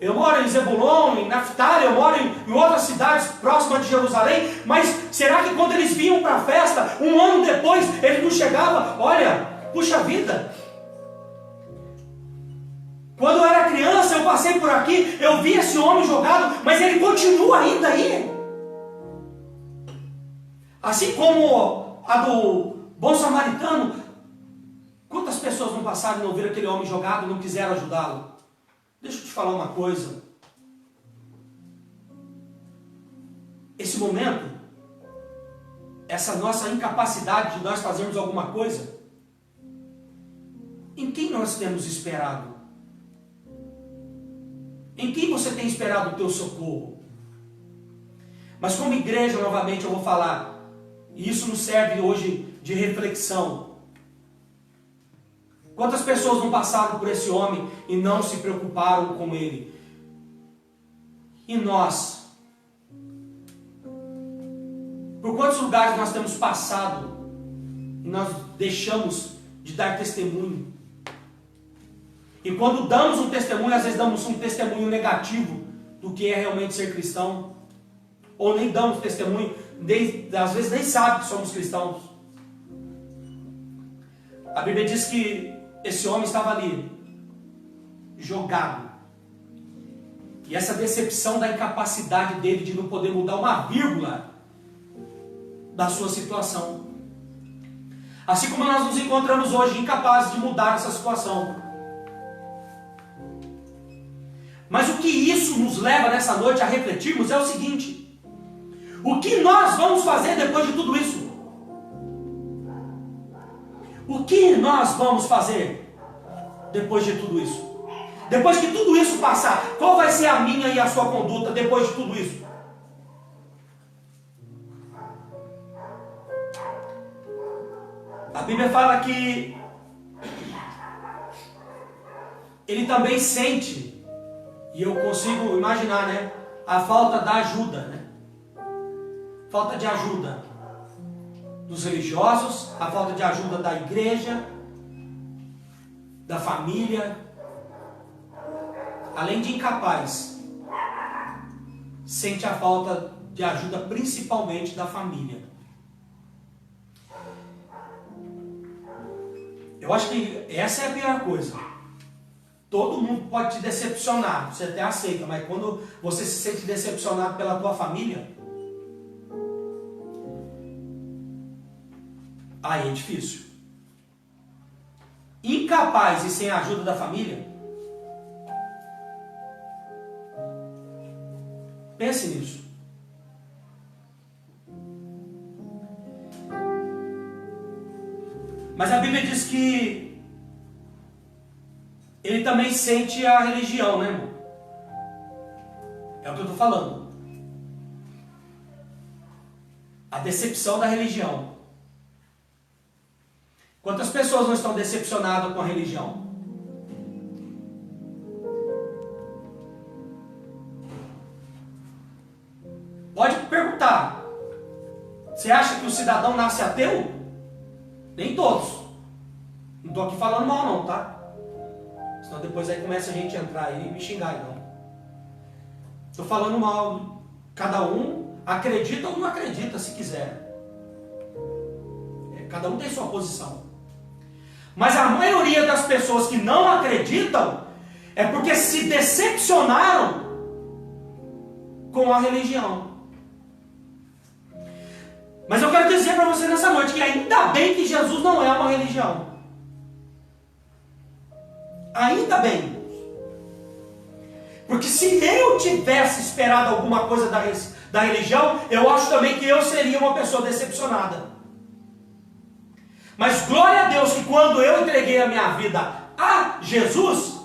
eu moro em Zebulon, em Naftali, eu moro em outras cidades próximas de Jerusalém, mas será que quando eles vinham para a festa, um ano depois, ele não chegava? Olha, puxa vida, quando eu era criança, eu passei por aqui, eu vi esse homem jogado, mas ele continua ainda aí. Assim como a do bom samaritano, quantas pessoas não passaram e não viram aquele homem jogado e não quiseram ajudá-lo? Deixa eu te falar uma coisa. Esse momento, essa nossa incapacidade de nós fazermos alguma coisa, em quem nós temos esperado? Em quem você tem esperado o teu socorro? Mas como igreja, novamente eu vou falar, e isso nos serve hoje de reflexão. Quantas pessoas não passaram por esse homem e não se preocuparam com ele? E nós? Por quantos lugares nós temos passado e nós deixamos de dar testemunho? E quando damos um testemunho, às vezes damos um testemunho negativo do que é realmente ser cristão. Ou nem damos testemunho, às vezes nem sabe que somos cristãos. A Bíblia diz que esse homem estava ali, jogado. E essa decepção da incapacidade dele de não poder mudar uma vírgula da sua situação. Assim como nós nos encontramos hoje incapazes de mudar essa situação. Mas o que isso nos leva nessa noite a refletirmos é o seguinte: o que nós vamos fazer depois de tudo isso? O que nós vamos fazer depois de tudo isso? Depois que tudo isso passar, qual vai ser a minha e a sua conduta depois de tudo isso? A Bíblia fala que ele também sente, e eu consigo imaginar, né, a falta da ajuda, né? Falta de ajuda dos religiosos, a falta de ajuda da igreja, da família. Além de incapaz, sente a falta de ajuda principalmente da família. Eu acho que essa é a pior coisa. Todo mundo pode te decepcionar, você até aceita, mas quando você se sente decepcionado pela tua família, aí é difícil. Incapaz e sem a ajuda da família, pense nisso. Mas a Bíblia diz que ele também sente a religião, né, irmão? É o que eu estou falando. A decepção da religião. Quantas pessoas não estão decepcionadas com a religião? Pode perguntar. Você acha que o cidadão nasce ateu? Nem todos. Não estou aqui falando mal não, tá? Senão depois aí começa a gente a entrar aí e me xingar, não. Estou falando mal. Cada um acredita ou não acredita, se quiser. Cada um tem sua posição. Mas a maioria das pessoas que não acreditam é porque se decepcionaram com a religião. Mas eu quero dizer para você nessa noite que ainda bem que Jesus não é uma religião. Ainda bem. Porque se eu tivesse esperado alguma coisa da religião, eu acho também que eu seria uma pessoa decepcionada. Mas glória a Deus que quando eu entreguei a minha vida a Jesus,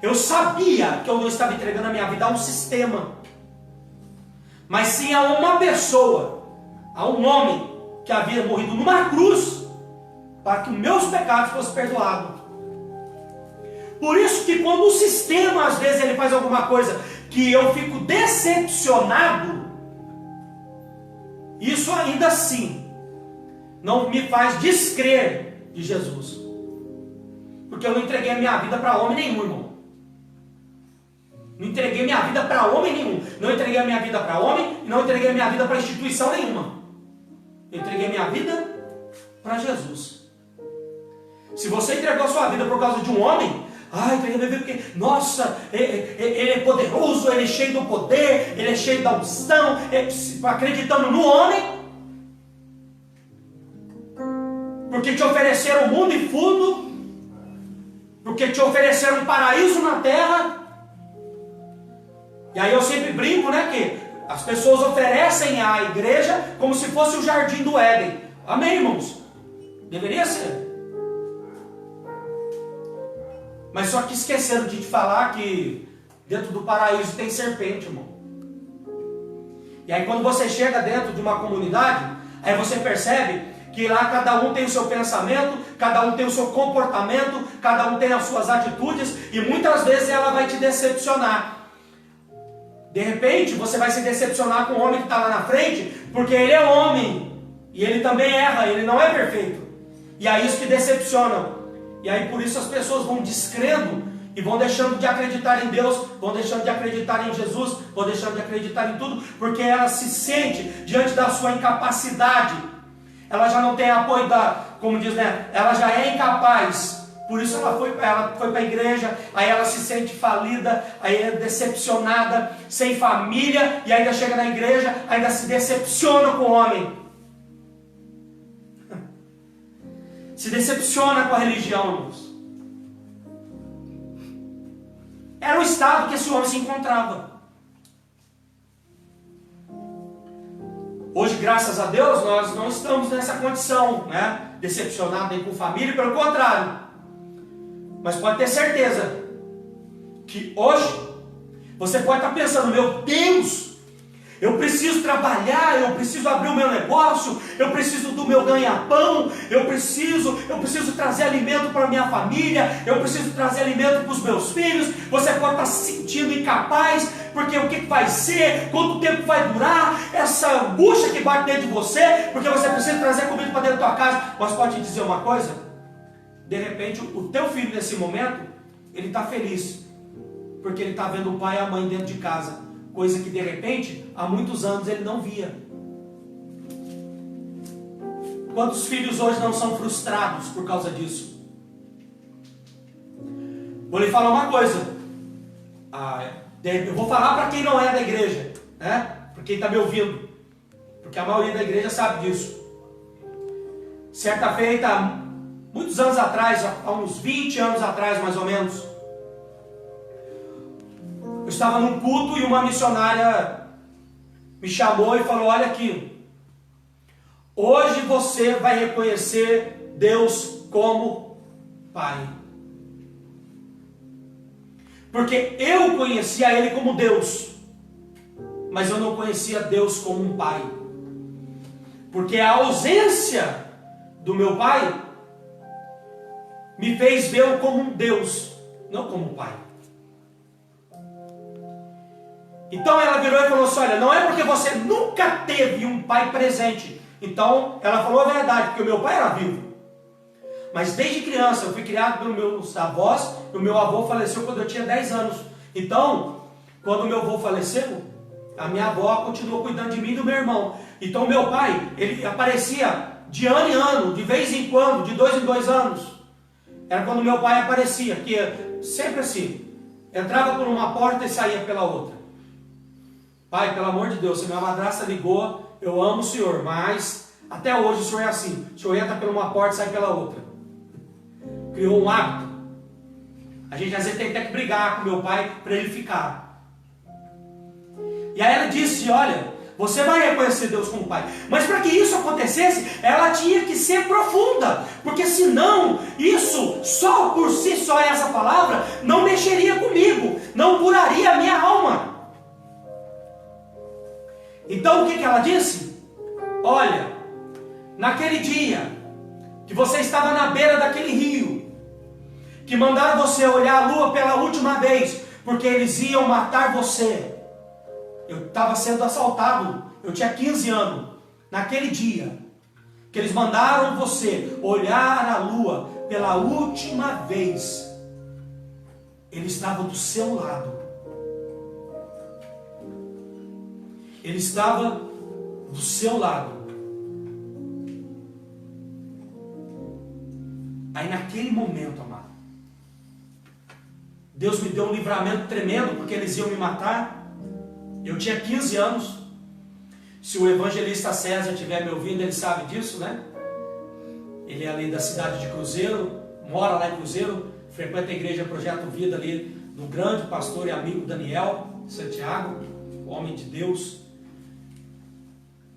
eu sabia que eu não estava entregando a minha vida a um sistema, mas sim a uma pessoa, a um homem que havia morrido numa cruz para que os meus pecados fossem perdoados. Por isso que quando o sistema às vezes ele faz alguma coisa que eu fico decepcionado, isso ainda assim não me faz descrer de Jesus, porque eu não entreguei a minha vida para homem nenhum, irmão. Não entreguei minha vida para homem nenhum. Não entreguei a minha vida para homem e não entreguei a minha vida para instituição nenhuma. Eu entreguei a minha vida para Jesus. Se você entregou a sua vida por causa de um homem, entreguei a minha vida porque, nossa, ele é poderoso, ele é cheio do poder, ele é cheio da unção, acreditando no homem, porque te ofereceram o mundo e fundo, porque te ofereceram um paraíso na terra. E aí eu sempre brinco, né, que as pessoas oferecem à igreja como se fosse o jardim do Éden. Amém, irmãos? Deveria ser. Mas só que esqueceram de te falar que dentro do paraíso tem serpente, irmão. E aí quando você chega dentro de uma comunidade, aí você percebe que lá cada um tem o seu pensamento, cada um tem o seu comportamento, cada um tem as suas atitudes, e muitas vezes ela vai te decepcionar. De repente, você vai se decepcionar com o homem que está lá na frente, porque ele é homem, e ele também erra, ele não é perfeito. E é isso que decepciona. E aí por isso as pessoas vão descrendo, e vão deixando de acreditar em Deus, vão deixando de acreditar em Jesus, vão deixando de acreditar em tudo, porque ela se sente diante da sua incapacidade. Ela já não tem apoio como diz, né? Ela já é incapaz Por isso ela foi para a igreja, aí ela se sente falida, aí é decepcionada, sem família, e ainda chega na igreja, ainda se decepciona com o homem. Se decepciona com a religião, irmãos. Era o estado que esse homem se encontrava. Hoje, graças a Deus, nós não estamos nessa condição, né? Decepcionado nem com família, pelo contrário. Mas pode ter certeza que hoje você pode estar pensando: meu Deus, eu preciso trabalhar, eu preciso abrir o meu negócio, eu preciso do meu ganha-pão, eu preciso trazer alimento para a minha família, eu preciso trazer alimento para os meus filhos. Você pode estar se sentindo incapaz, porque o que vai ser, quanto tempo vai durar, essa angústia que bate dentro de você, porque você precisa trazer comida para dentro da tua casa. Mas pode te dizer uma coisa: de repente o teu filho nesse momento, ele está feliz, porque ele está vendo o pai e a mãe dentro de casa, coisa que de repente, há muitos anos ele não via. Quantos filhos hoje não são frustrados por causa disso? Vou lhe falar uma coisa. Eu vou falar para quem não é da igreja, né? Para quem está me ouvindo, porque a maioria da igreja sabe disso. Certa feita, muitos anos atrás, há uns 20 anos atrás mais ou menos, eu estava num culto e uma missionária me chamou e falou: olha aqui, hoje você vai reconhecer Deus como Pai. Porque eu conhecia Ele como Deus, mas eu não conhecia Deus como um Pai. Porque a ausência do meu Pai me fez vê-lo como um Deus, não como um Pai. Então ela virou e falou assim: olha, não é porque você nunca teve um pai presente. Então ela falou a verdade, porque o meu pai era vivo. Mas desde criança eu fui criado pelos meus avós, e o meu avô faleceu quando eu tinha 10 anos. Então, quando o meu avô faleceu, a minha avó continuou cuidando de mim e do meu irmão. Então meu pai, ele aparecia de ano em ano, de vez em quando, de 2 em 2 anos. Era quando meu pai aparecia, que sempre assim, entrava por uma porta e saía pela outra. Pai, pelo amor de Deus, se minha madrasta ligou, eu amo o senhor, mas até hoje o senhor é assim. O senhor entra por uma porta e sai pela outra. Criou um hábito. A gente às vezes tem até que brigar com meu pai para ele ficar. E aí ela disse: olha, você vai reconhecer Deus como Pai. Mas para que isso acontecesse, ela tinha que ser profunda. Porque senão, isso, só por si só, essa palavra, não mexeria comigo. Não curaria a minha alma. Então o que ela disse? Olha, naquele dia que você estava na beira daquele rio, que mandaram você olhar a lua pela última vez, porque eles iam matar você. Eu estava sendo assaltado, eu tinha 15 anos. Naquele dia que eles mandaram você olhar a lua pela última vez, ele estava do seu lado. Ele estava do seu lado. Aí naquele momento, amado, Deus me deu um livramento tremendo, porque eles iam me matar. Eu tinha 15 anos. Se o evangelista César estiver me ouvindo, ele sabe disso, né? Ele é ali da cidade de Cruzeiro, mora lá em Cruzeiro, frequenta a igreja Projeto Vida ali, do grande pastor e amigo Daniel Santiago, homem de Deus.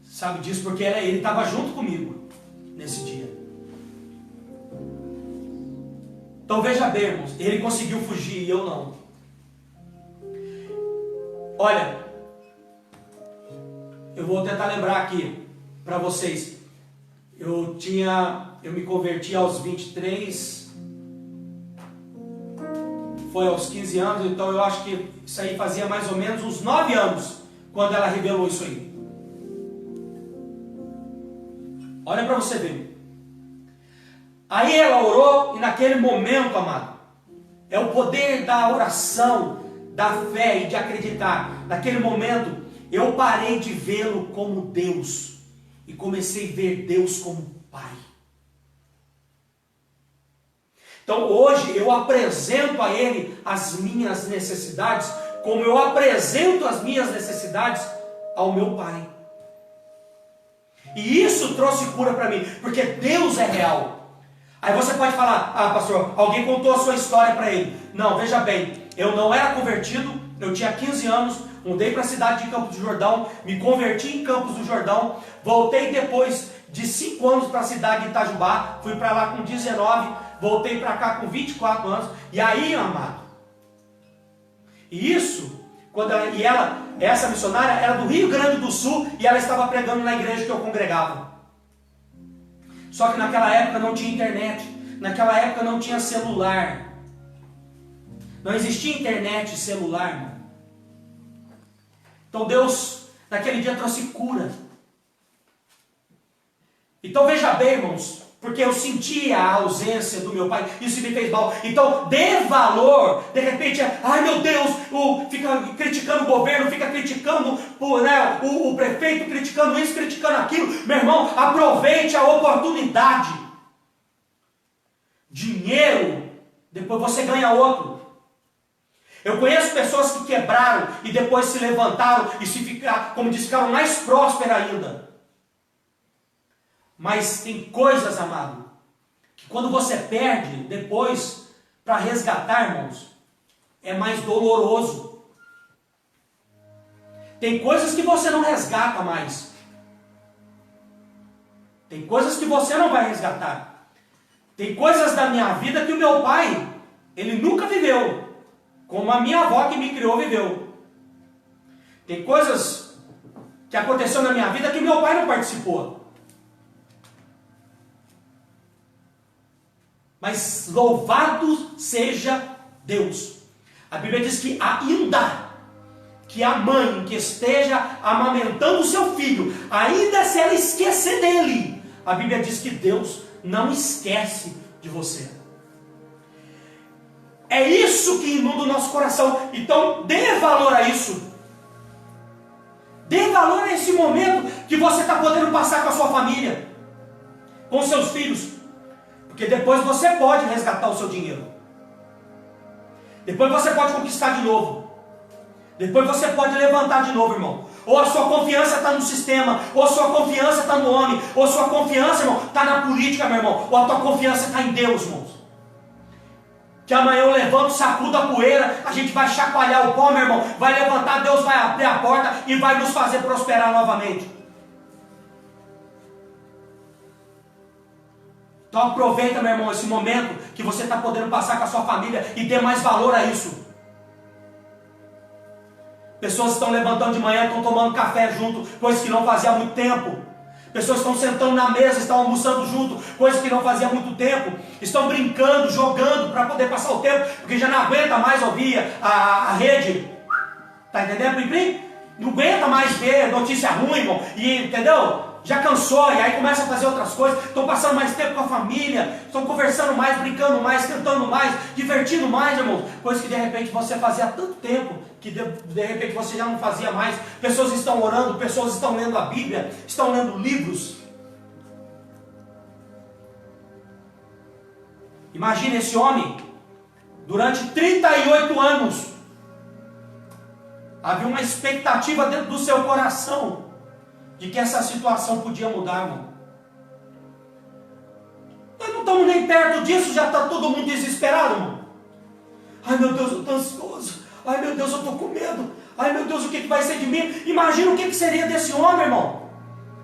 Sabe disso porque ele estava junto comigo nesse dia. Então veja bem, irmãos, ele conseguiu fugir e eu não. Olha, eu vou tentar lembrar aqui para vocês. Eu me converti aos 23, foi aos 15 anos, então eu acho que isso aí fazia mais ou menos uns 9 anos quando ela revelou isso aí. Olha para você ver. Aí ela orou e naquele momento, amado, é o poder da oração, da fé e de acreditar. Naquele momento, eu parei de vê-lo como Deus e comecei a ver Deus como Pai. Então hoje eu apresento a Ele as minhas necessidades, como eu apresento as minhas necessidades ao meu Pai. E isso trouxe cura para mim, porque Deus é real. Aí você pode falar, pastor, alguém contou a sua história para ele. Não, veja bem, eu não era convertido, eu tinha 15 anos, mudei para a cidade de Campos do Jordão, me converti em Campos do Jordão, voltei depois de 5 anos para a cidade de Itajubá, fui para lá com 19, voltei para cá com 24 anos, e aí, amado, e isso, essa missionária era do Rio Grande do Sul, e ela estava pregando na igreja que eu congregava. Só que naquela época não tinha internet, naquela época não tinha celular, não existia internet e celular, irmão. Então Deus, naquele dia, trouxe cura. Então veja bem, irmãos, porque eu sentia a ausência do meu pai, isso me fez mal. Então dê valor. De repente, ai meu Deus, fica criticando o governo, fica criticando o prefeito, criticando isso, criticando aquilo. Meu irmão, aproveite a oportunidade. Dinheiro, depois você ganha outro. Eu conheço pessoas que quebraram e depois se levantaram e ficaram mais prósperas ainda. Mas tem coisas, amado, que quando você perde, depois, para resgatar, irmãos, é mais doloroso. Tem coisas que você não resgata mais. Tem coisas que você não vai resgatar. Tem coisas da minha vida que o meu pai, ele nunca viveu, como a minha avó que me criou viveu. Tem coisas que aconteceu na minha vida que meu pai não participou. Mas louvado seja Deus. A Bíblia diz que ainda que a mãe que esteja amamentando o seu filho, ainda se ela esquecer dele, a Bíblia diz que Deus não esquece de você. É isso que inunda o nosso coração. Então dê valor a isso. Dê valor a esse momento que você está podendo passar com a sua família, com os seus filhos. Porque depois você pode resgatar o seu dinheiro. Depois você pode conquistar de novo. Depois você pode levantar de novo, irmão. Ou a sua confiança está no sistema, ou a sua confiança está no homem, ou a sua confiança, irmão, está na política, meu irmão, ou a tua confiança está em Deus, irmãos. Que amanhã eu levanto, sacudo a poeira, a gente vai chacoalhar o pó, meu irmão, vai levantar, Deus vai abrir a porta e vai nos fazer prosperar novamente. Então aproveita, meu irmão, esse momento que você está podendo passar com a sua família e dê mais valor a isso. Pessoas estão levantando de manhã, estão tomando café junto, coisa que não fazia há muito tempo. Pessoas estão sentando na mesa, estão almoçando junto, coisa que não fazia há muito tempo. Estão brincando, jogando para poder passar o tempo, porque já não aguenta mais ouvir a rede. Está entendendo, Pim? Não aguenta mais ver notícia ruim, irmão. E, entendeu? Já cansou, e aí começa a fazer outras coisas, estão passando mais tempo com a família, estão conversando mais, brincando mais, cantando mais, divertindo mais, irmãos. Coisa que de repente você fazia há tanto tempo, que de repente você já não fazia mais. Pessoas estão orando, pessoas estão lendo a Bíblia, estão lendo livros. Imagina esse homem, durante 38 anos, havia uma expectativa dentro do seu coração, de que essa situação podia mudar, irmão. Nós não estamos nem perto disso, já está todo mundo desesperado, irmão. Ai meu Deus, eu estou ansioso. Ai meu Deus, eu estou com medo. Ai meu Deus, o que vai ser de mim? Imagina o que seria desse homem, irmão.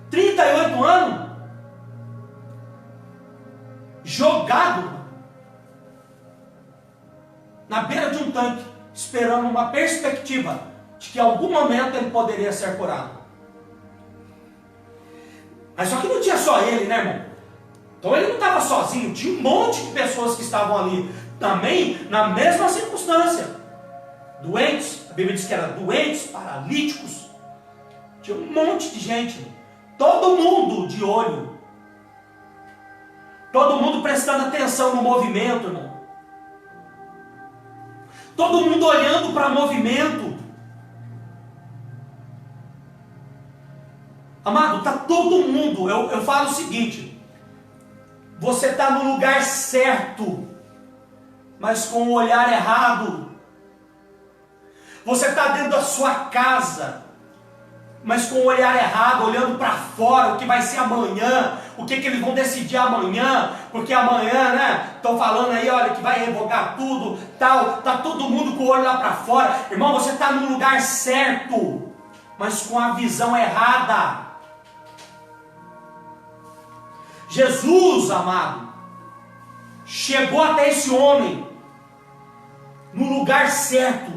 38 anos. Jogado na beira de um tanque, esperando uma perspectiva de que em algum momento ele poderia ser curado. Mas só que não tinha só ele, né, irmão? Então ele não estava sozinho, tinha um monte de pessoas que estavam ali, também na mesma circunstância. Doentes, a Bíblia diz que eram doentes, paralíticos. Tinha um monte de gente, todo mundo de olho. Todo mundo prestando atenção no movimento, irmão. Todo mundo olhando para o movimento. Amado, está todo mundo, eu falo o seguinte, você está no lugar certo, mas com o olhar errado. Você está dentro da sua casa, mas com o olhar errado, olhando para fora, o que vai ser amanhã, o que eles vão decidir amanhã, porque amanhã, né, estão falando aí, olha, que vai revogar tudo, tal, tá todo mundo com o olho lá para fora. Irmão, você está no lugar certo, mas com a visão errada. Jesus, amado, chegou até esse homem no lugar certo.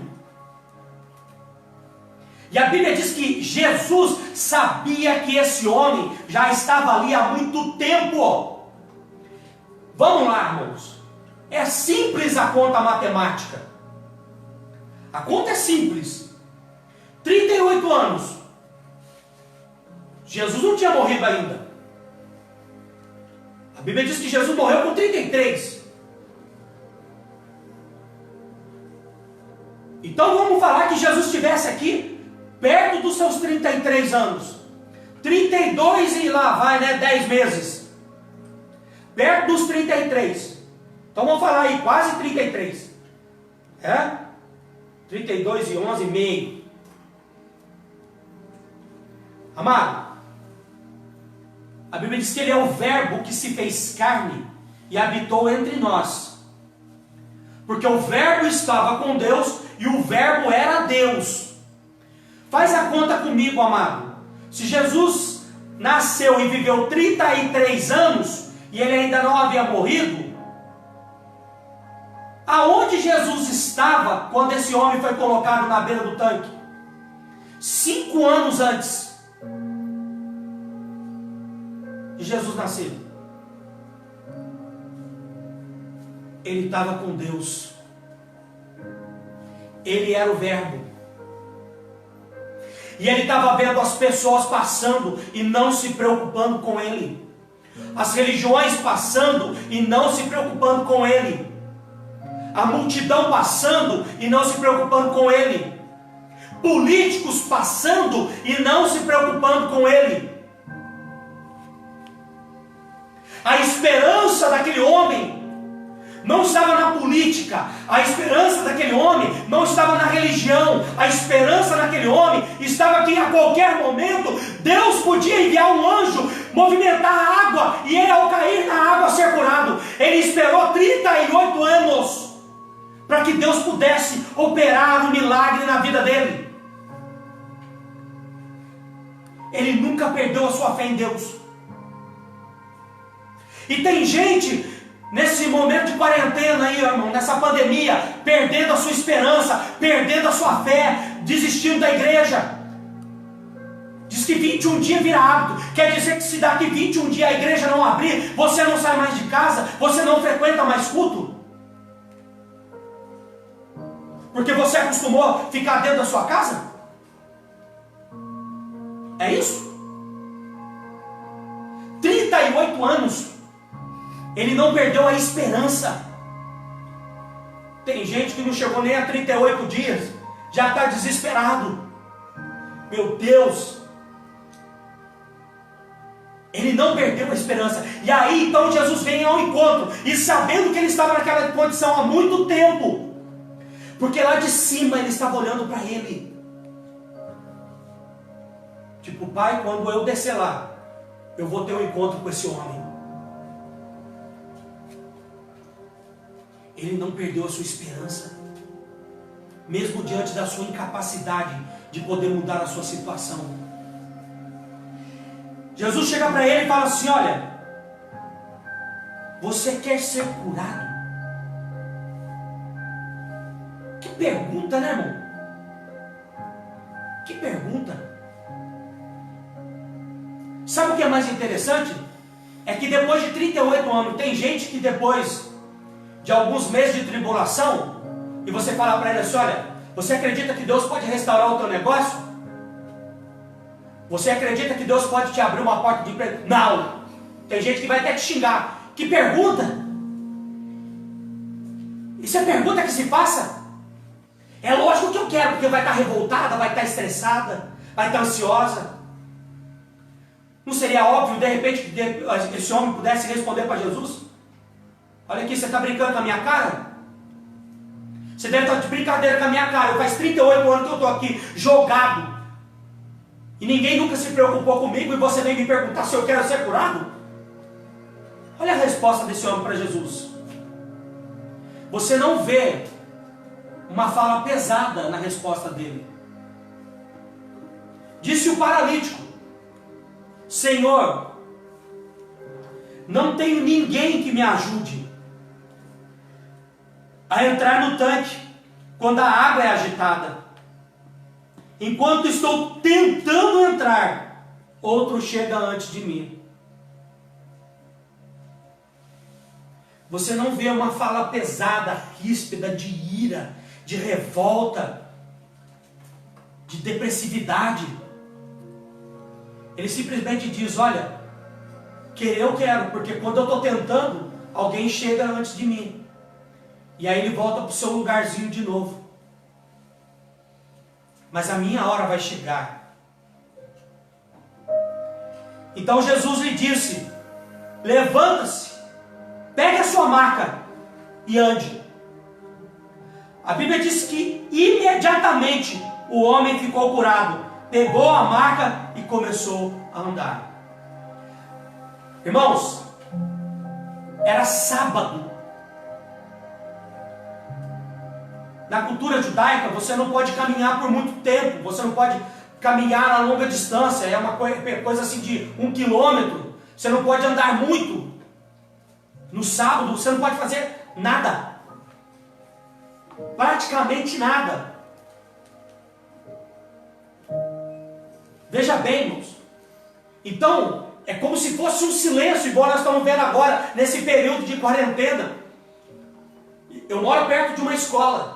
E a Bíblia diz que Jesus sabia que esse homem já estava ali há muito tempo. Vamos lá, irmãos. É simples a conta matemática. A conta é simples. 38 anos. Jesus não tinha morrido ainda. A Bíblia diz que Jesus morreu com 33. Então vamos falar que Jesus estivesse aqui perto dos seus 33 anos. 32 e lá vai, né? 10 meses. Perto dos 33. Então vamos falar aí, quase 33. 32 e 11 e meio. Amado, a Bíblia diz que ele é o verbo que se fez carne e habitou entre nós. Porque o verbo estava com Deus e o verbo era Deus. Faz a conta comigo, amado. Se Jesus nasceu e viveu 33 anos e ele ainda não havia morrido, aonde Jesus estava quando esse homem foi colocado na beira do tanque? 5 anos antes de Jesus nascer. Ele estava com Deus. Ele era o verbo. E ele estava vendo as pessoas passando e não se preocupando com ele. As religiões passando e não se preocupando com ele. A multidão passando e não se preocupando com ele. Políticos passando e não se preocupando com ele. A esperança daquele homem não estava na política, a esperança daquele homem não estava na religião, a esperança daquele homem estava que a qualquer momento Deus podia enviar um anjo, movimentar a água e ele, ao cair na água, ser curado. Ele esperou 38 anos para que Deus pudesse operar um milagre na vida dele. Ele nunca perdeu a sua fé em Deus. E tem gente nesse momento de quarentena aí, irmão, nessa pandemia, perdendo a sua esperança, perdendo a sua fé, desistindo da igreja. Diz que 21 dias vira hábito. Quer dizer que se daqui 21 dias a igreja não abrir, você não sai mais de casa, você não frequenta mais culto? Porque você acostumou a ficar dentro da sua casa? É isso? 38 anos. Ele não perdeu a esperança. Tem gente que não chegou nem a 38 dias, já está desesperado. Meu Deus! Ele não perdeu a esperança. E aí então Jesus vem ao encontro, e sabendo que ele estava naquela condição há muito tempo, porque lá de cima ele estava olhando para ele. Tipo, pai, quando eu descer lá, eu vou ter um encontro com esse homem. Ele não perdeu a sua esperança, mesmo diante da sua incapacidade de poder mudar a sua situação. Jesus chega para ele e fala assim: olha, você quer ser curado? Que pergunta, né, irmão? Que pergunta. Sabe o que é mais interessante? É que depois de 38 anos, tem gente que depois de alguns meses de tribulação, e você fala para ele assim: olha, você acredita que Deus pode restaurar o teu negócio? Você acredita que Deus pode te abrir uma porta de emprego? Não! Tem gente que vai até te xingar. Que pergunta? Isso é pergunta que se faça? É lógico que eu quero, porque vai estar revoltada, vai estar estressada, vai estar ansiosa. Não seria óbvio, de repente, que esse homem pudesse responder para Jesus: olha aqui, você está brincando com a minha cara? Você deve estar de brincadeira com a minha cara. Faz 38 anos que eu estou aqui, jogado. E ninguém nunca se preocupou comigo e você vem me perguntar se eu quero ser curado? Olha a resposta desse homem para Jesus. Você não vê uma fala pesada na resposta dele. Disse o paralítico: Senhor, não tenho ninguém que me ajude a entrar no tanque quando a água é agitada. Enquanto estou tentando entrar, outro chega antes de mim. Você não vê uma fala pesada, ríspida, de ira, de revolta, de depressividade. Ele simplesmente diz: olha, querer eu quero, porque quando eu estou tentando, alguém chega antes de mim. E aí ele volta para o seu lugarzinho de novo. Mas a minha hora vai chegar. Então Jesus lhe disse: levanta-se, pegue a sua maca e ande. A Bíblia diz que imediatamente o homem ficou curado, pegou a maca e começou a andar. Irmãos, era sábado. Na cultura judaica, você não pode caminhar por muito tempo, você não pode caminhar a longa distância, é uma coisa assim de 1 quilômetro. Você não pode andar muito. No sábado, você não pode fazer nada. Praticamente nada. Veja bem, irmãos. Então, é como se fosse um silêncio, igual nós estamos vendo agora, nesse período de quarentena. Eu moro perto de uma escola.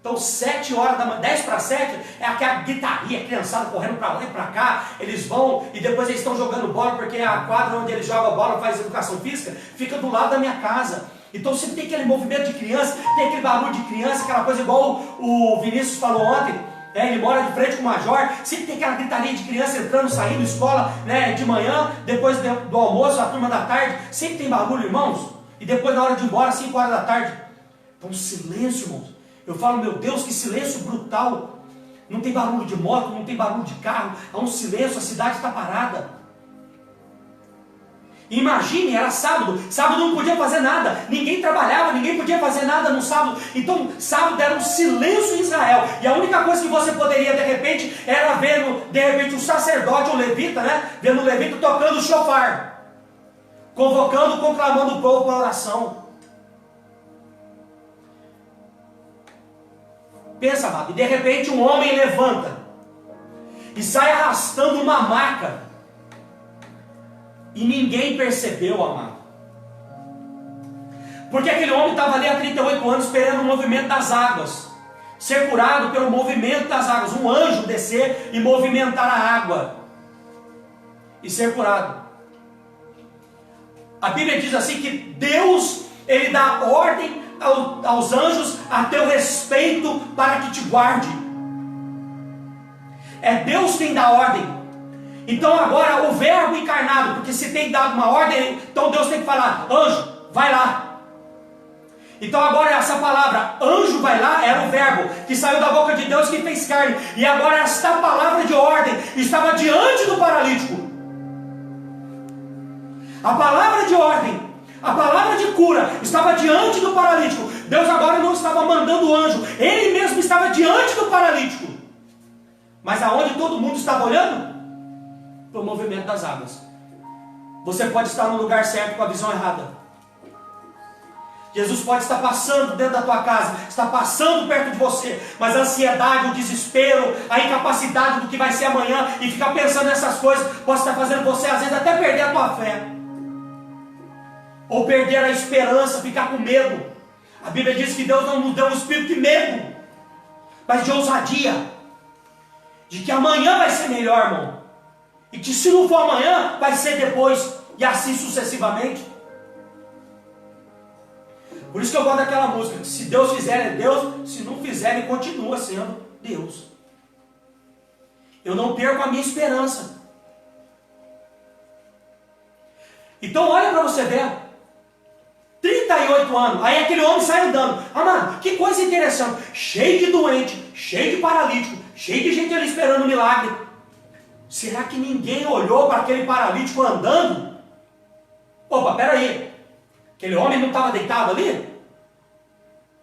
Então 7 horas da manhã, 10 para 7, é aquela gritaria, criançada correndo para lá e para cá. Eles vão e depois eles estão jogando bola, porque a quadra onde eles jogam bola, faz educação física, fica do lado da minha casa. Então sempre tem aquele movimento de criança, tem aquele barulho de criança, aquela coisa igual o Vinícius falou ontem. Ele mora de frente com o Major, sempre tem aquela gritaria de criança entrando, saindo, escola, né, de manhã, depois do almoço, a turma da tarde, sempre tem barulho, irmãos. E depois na hora de ir embora, 5 horas da tarde, então silêncio, irmãos. Eu falo, meu Deus, que silêncio brutal. Não tem barulho de moto, não tem barulho de carro, há um silêncio, a cidade está parada. Imagine, era sábado, sábado não podia fazer nada, ninguém trabalhava, ninguém podia fazer nada no sábado. Então sábado era um silêncio em Israel, e a única coisa que você poderia de repente, era ver de repente um sacerdote ou levita, né, vendo o levita tocando o shofar, convocando, conclamando o povo para a oração. Pensa, amado, e de repente um homem levanta e sai arrastando uma maca. E ninguém percebeu, amado. Porque aquele homem estava ali há 38 anos esperando o movimento das águas. Ser curado pelo movimento das águas. Um anjo descer e movimentar a água. E ser curado. A Bíblia diz assim que Deus, Ele dá ordem aos anjos a teu respeito para que te guarde. É Deus quem dá ordem. Então agora o verbo encarnado, porque se tem dado uma ordem, então Deus tem que falar: anjo, vai lá. Então agora essa palavra, anjo vai lá, era o verbo que saiu da boca de Deus, que fez carne. E agora esta palavra de ordem estava diante do paralítico. A palavra de ordem, a palavra de cura estava diante do paralítico. Deus agora não estava mandando o anjo, Ele mesmo estava diante do paralítico. Mas aonde todo mundo estava olhando? Para o movimento das águas. Você pode estar no lugar certo com a visão errada. Jesus pode estar passando dentro da tua casa, está passando perto de você, mas a ansiedade, o desespero, a incapacidade do que vai ser amanhã e ficar pensando nessas coisas pode estar fazendo você às vezes até perder a tua fé, ou perder a esperança, ficar com medo. A Bíblia diz que Deus não nos deu um espírito de medo, mas de ousadia, de que amanhã vai ser melhor, irmão. E que se não for amanhã, vai ser depois. E assim sucessivamente. Por isso que eu gosto daquela música, que se Deus fizer é Deus, se não fizer ele continua sendo Deus. Eu não perco a minha esperança. Então olha para você ver. 38 38 anos. Aí aquele homem sai andando. Amado, que coisa interessante. Cheio de doente, cheio de paralítico, cheio de gente ali esperando um milagre. Será que ninguém olhou para aquele paralítico andando? Opa, peraí. Aquele homem não estava deitado ali?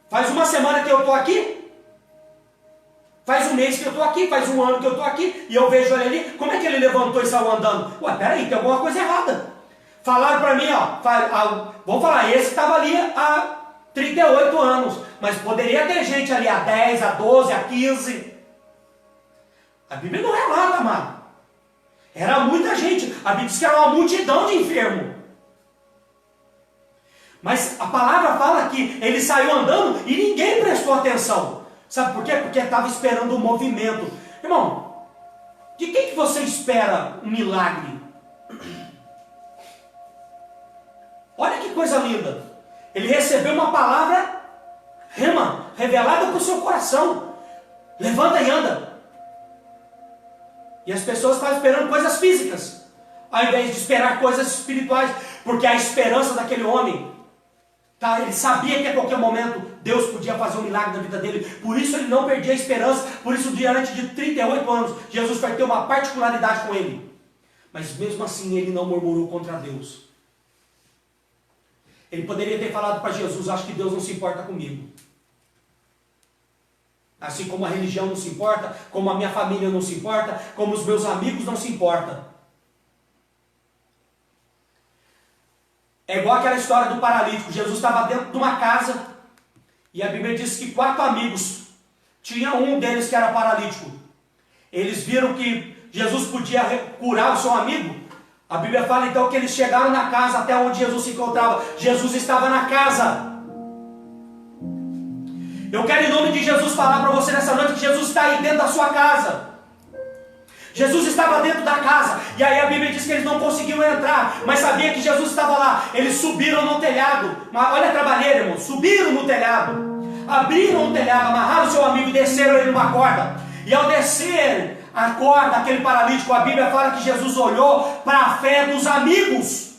Faz uma semana que eu estou aqui? Faz um mês que eu estou aqui, faz um ano que eu estou aqui, e eu vejo ele ali, como é que ele levantou e saiu andando? Ué, peraí, tem alguma coisa errada. Falaram para mim, vamos falar, esse estava ali há 38 anos, mas poderia ter gente ali há 10, há 12, há 15. A Bíblia não relata, amado. Era muita gente, a Bíblia diz que era uma multidão de enfermos. Mas a palavra fala que ele saiu andando e ninguém prestou atenção. Sabe por quê? Porque estava esperando um movimento. Irmão, de quem que você espera um milagre? Olha que coisa linda. Ele recebeu uma palavra rema, revelada para o seu coração. Levanta e anda. E as pessoas estavam esperando coisas físicas, ao invés de esperar coisas espirituais. Porque a esperança daquele homem, ele sabia que a qualquer momento Deus podia fazer um milagre na vida dele. Por isso ele não perdia a esperança. Por isso, diante de 38 anos, Jesus vai ter uma particularidade com ele. Mas mesmo assim ele não murmurou contra Deus. Ele poderia ter falado para Jesus: acho que Deus não se importa comigo. Assim como a religião não se importa, como a minha família não se importa, como os meus amigos não se importam. É igual aquela história do paralítico. Jesus estava dentro de uma casa e a Bíblia diz que 4 amigos, tinha um deles que era paralítico. Eles viram que Jesus podia curar o seu amigo. A Bíblia fala então que eles chegaram na casa até onde Jesus se encontrava. Jesus estava na casa. Eu quero em nome de Jesus falar para você nessa noite que Jesus está aí dentro da sua casa. Jesus estava dentro da casa, e aí a Bíblia diz que eles não conseguiram entrar, mas sabia que Jesus estava lá. Eles subiram no telhado, olha a trabalheira, irmão, subiram no telhado, abriram o telhado, amarraram o seu amigo e desceram ele numa corda. E ao descer a corda, aquele paralítico, a Bíblia fala que Jesus olhou para a fé dos amigos.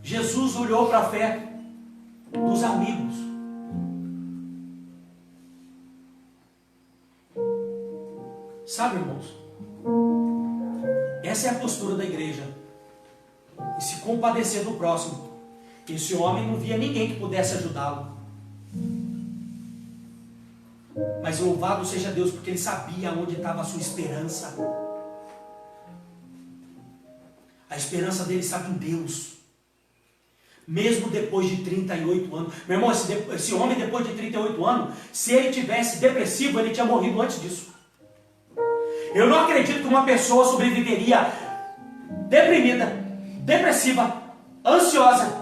Jesus olhou para a fé dos amigos. Sabe, irmãos, essa é a postura da igreja. E se compadecer do próximo. Esse homem não via ninguém que pudesse ajudá-lo. Mas louvado seja Deus, porque ele sabia onde estava a sua esperança. A esperança dele estava em Deus. Mesmo depois de 38 anos. Meu irmão, esse homem depois de 38 anos, se ele tivesse depressivo, ele tinha morrido antes disso. Eu não acredito que uma pessoa sobreviveria deprimida, depressiva, ansiosa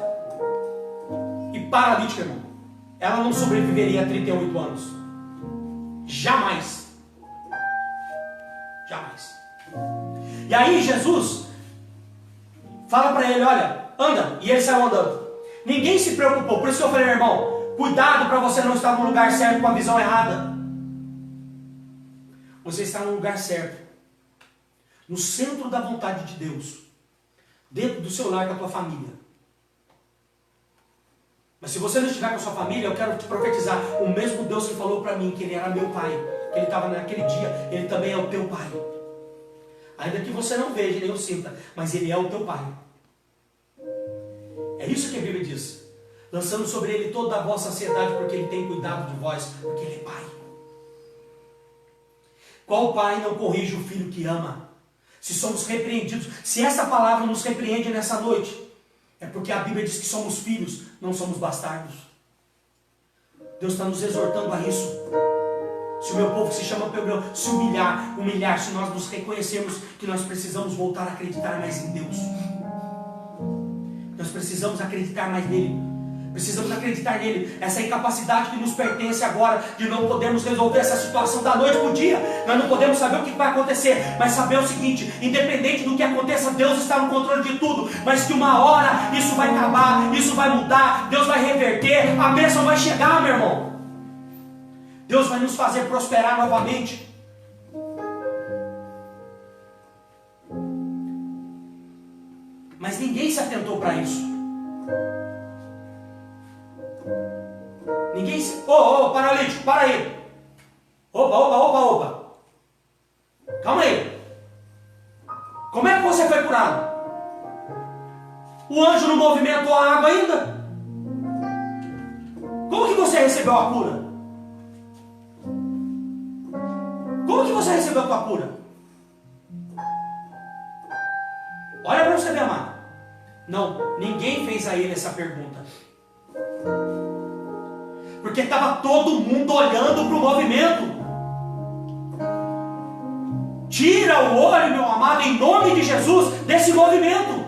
e paralítica, irmão. Ela não sobreviveria a 38 anos. Jamais. Jamais. E aí Jesus fala para ele: olha, anda. E ele saiu andando. Ninguém se preocupou. Por isso que eu falei, meu irmão, cuidado para você não estar no lugar certo com a visão errada. Você está no lugar certo, no centro da vontade de Deus, dentro do seu lar, com a tua família. Mas se você não estiver com a sua família, eu quero te profetizar: o mesmo Deus que falou para mim que Ele era meu Pai, que Ele estava naquele dia, Ele também é o teu Pai. Ainda que você não veja nem o sinta, mas Ele é o teu Pai. É isso que a Bíblia diz: lançando sobre Ele toda a vossa ansiedade, porque Ele tem cuidado de vós, porque Ele é Pai. Qual pai não corrige o filho que ama? Se somos repreendidos, se essa palavra nos repreende nessa noite, é porque a Bíblia diz que somos filhos, não somos bastardos. Deus está nos exortando a isso. Se o meu povo que se chama pelo se humilhar, se nós nos reconhecermos que nós precisamos voltar a acreditar mais em Deus. Nós precisamos acreditar mais nele. Precisamos acreditar nele. Essa incapacidade que nos pertence agora, de não podermos resolver essa situação da noite para o dia. Nós não podemos saber o que vai acontecer, mas saber o seguinte: independente do que aconteça, Deus está no controle de tudo. Mas que uma hora isso vai acabar, isso vai mudar, Deus vai reverter, a bênção vai chegar, meu irmão. Deus vai nos fazer prosperar novamente. Mas ninguém se atentou para isso. Ninguém se... Ô, paralítico, para aí. Opa. Calma aí. Como é que você foi curado? O anjo não movimentou a água ainda? Como que você recebeu a cura? Como que você recebeu a tua cura? Olha para você ver, amado. Não, ninguém fez a ele essa pergunta. Porque estava todo mundo olhando para o movimento. Tira o olho, meu amado, em nome de Jesus, desse movimento.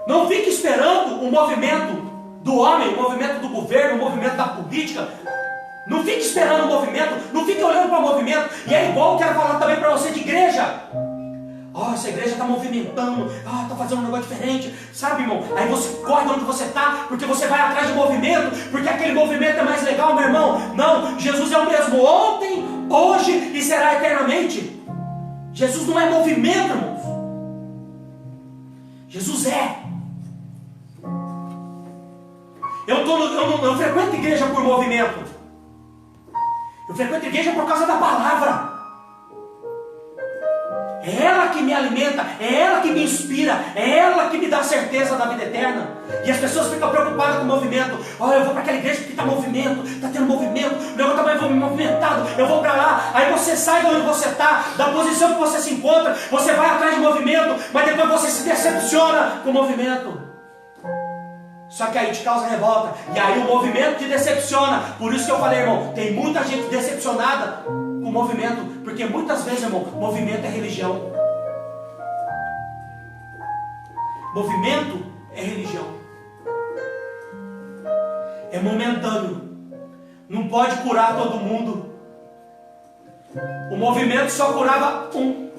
Não fique esperando o movimento do homem, o movimento do governo, o movimento da política. Não fique esperando o movimento, não fique olhando para o movimento. E é igual eu quero falar também para você de igreja. Essa igreja está movimentando, está fazendo um negócio diferente, sabe, irmão? Aí você corre de onde você está, porque você vai atrás de movimento, porque aquele movimento é mais legal, meu irmão. Não, Jesus é o mesmo ontem, hoje e será eternamente. Jesus não é movimento, irmãos. Jesus é. Eu não frequento igreja por movimento. Eu frequento igreja por causa da palavra. É ela que me alimenta, é ela que me inspira, é ela que me dá certeza da vida eterna. E as pessoas ficam preocupadas com o movimento. Olha, eu vou para aquela igreja porque está movimento, está tendo movimento, o negócio está mais movimentado, eu vou para lá. Aí você sai de onde você está, da posição que você se encontra, você vai atrás de movimento, mas depois você se decepciona com o movimento. Só que aí te causa revolta, e aí o movimento te decepciona. Por isso que eu falei, irmão, tem muita gente decepcionada com o movimento, porque muitas vezes, irmão, movimento é religião. Movimento é religião. É momentâneo. Não pode curar todo mundo. O movimento só curava um.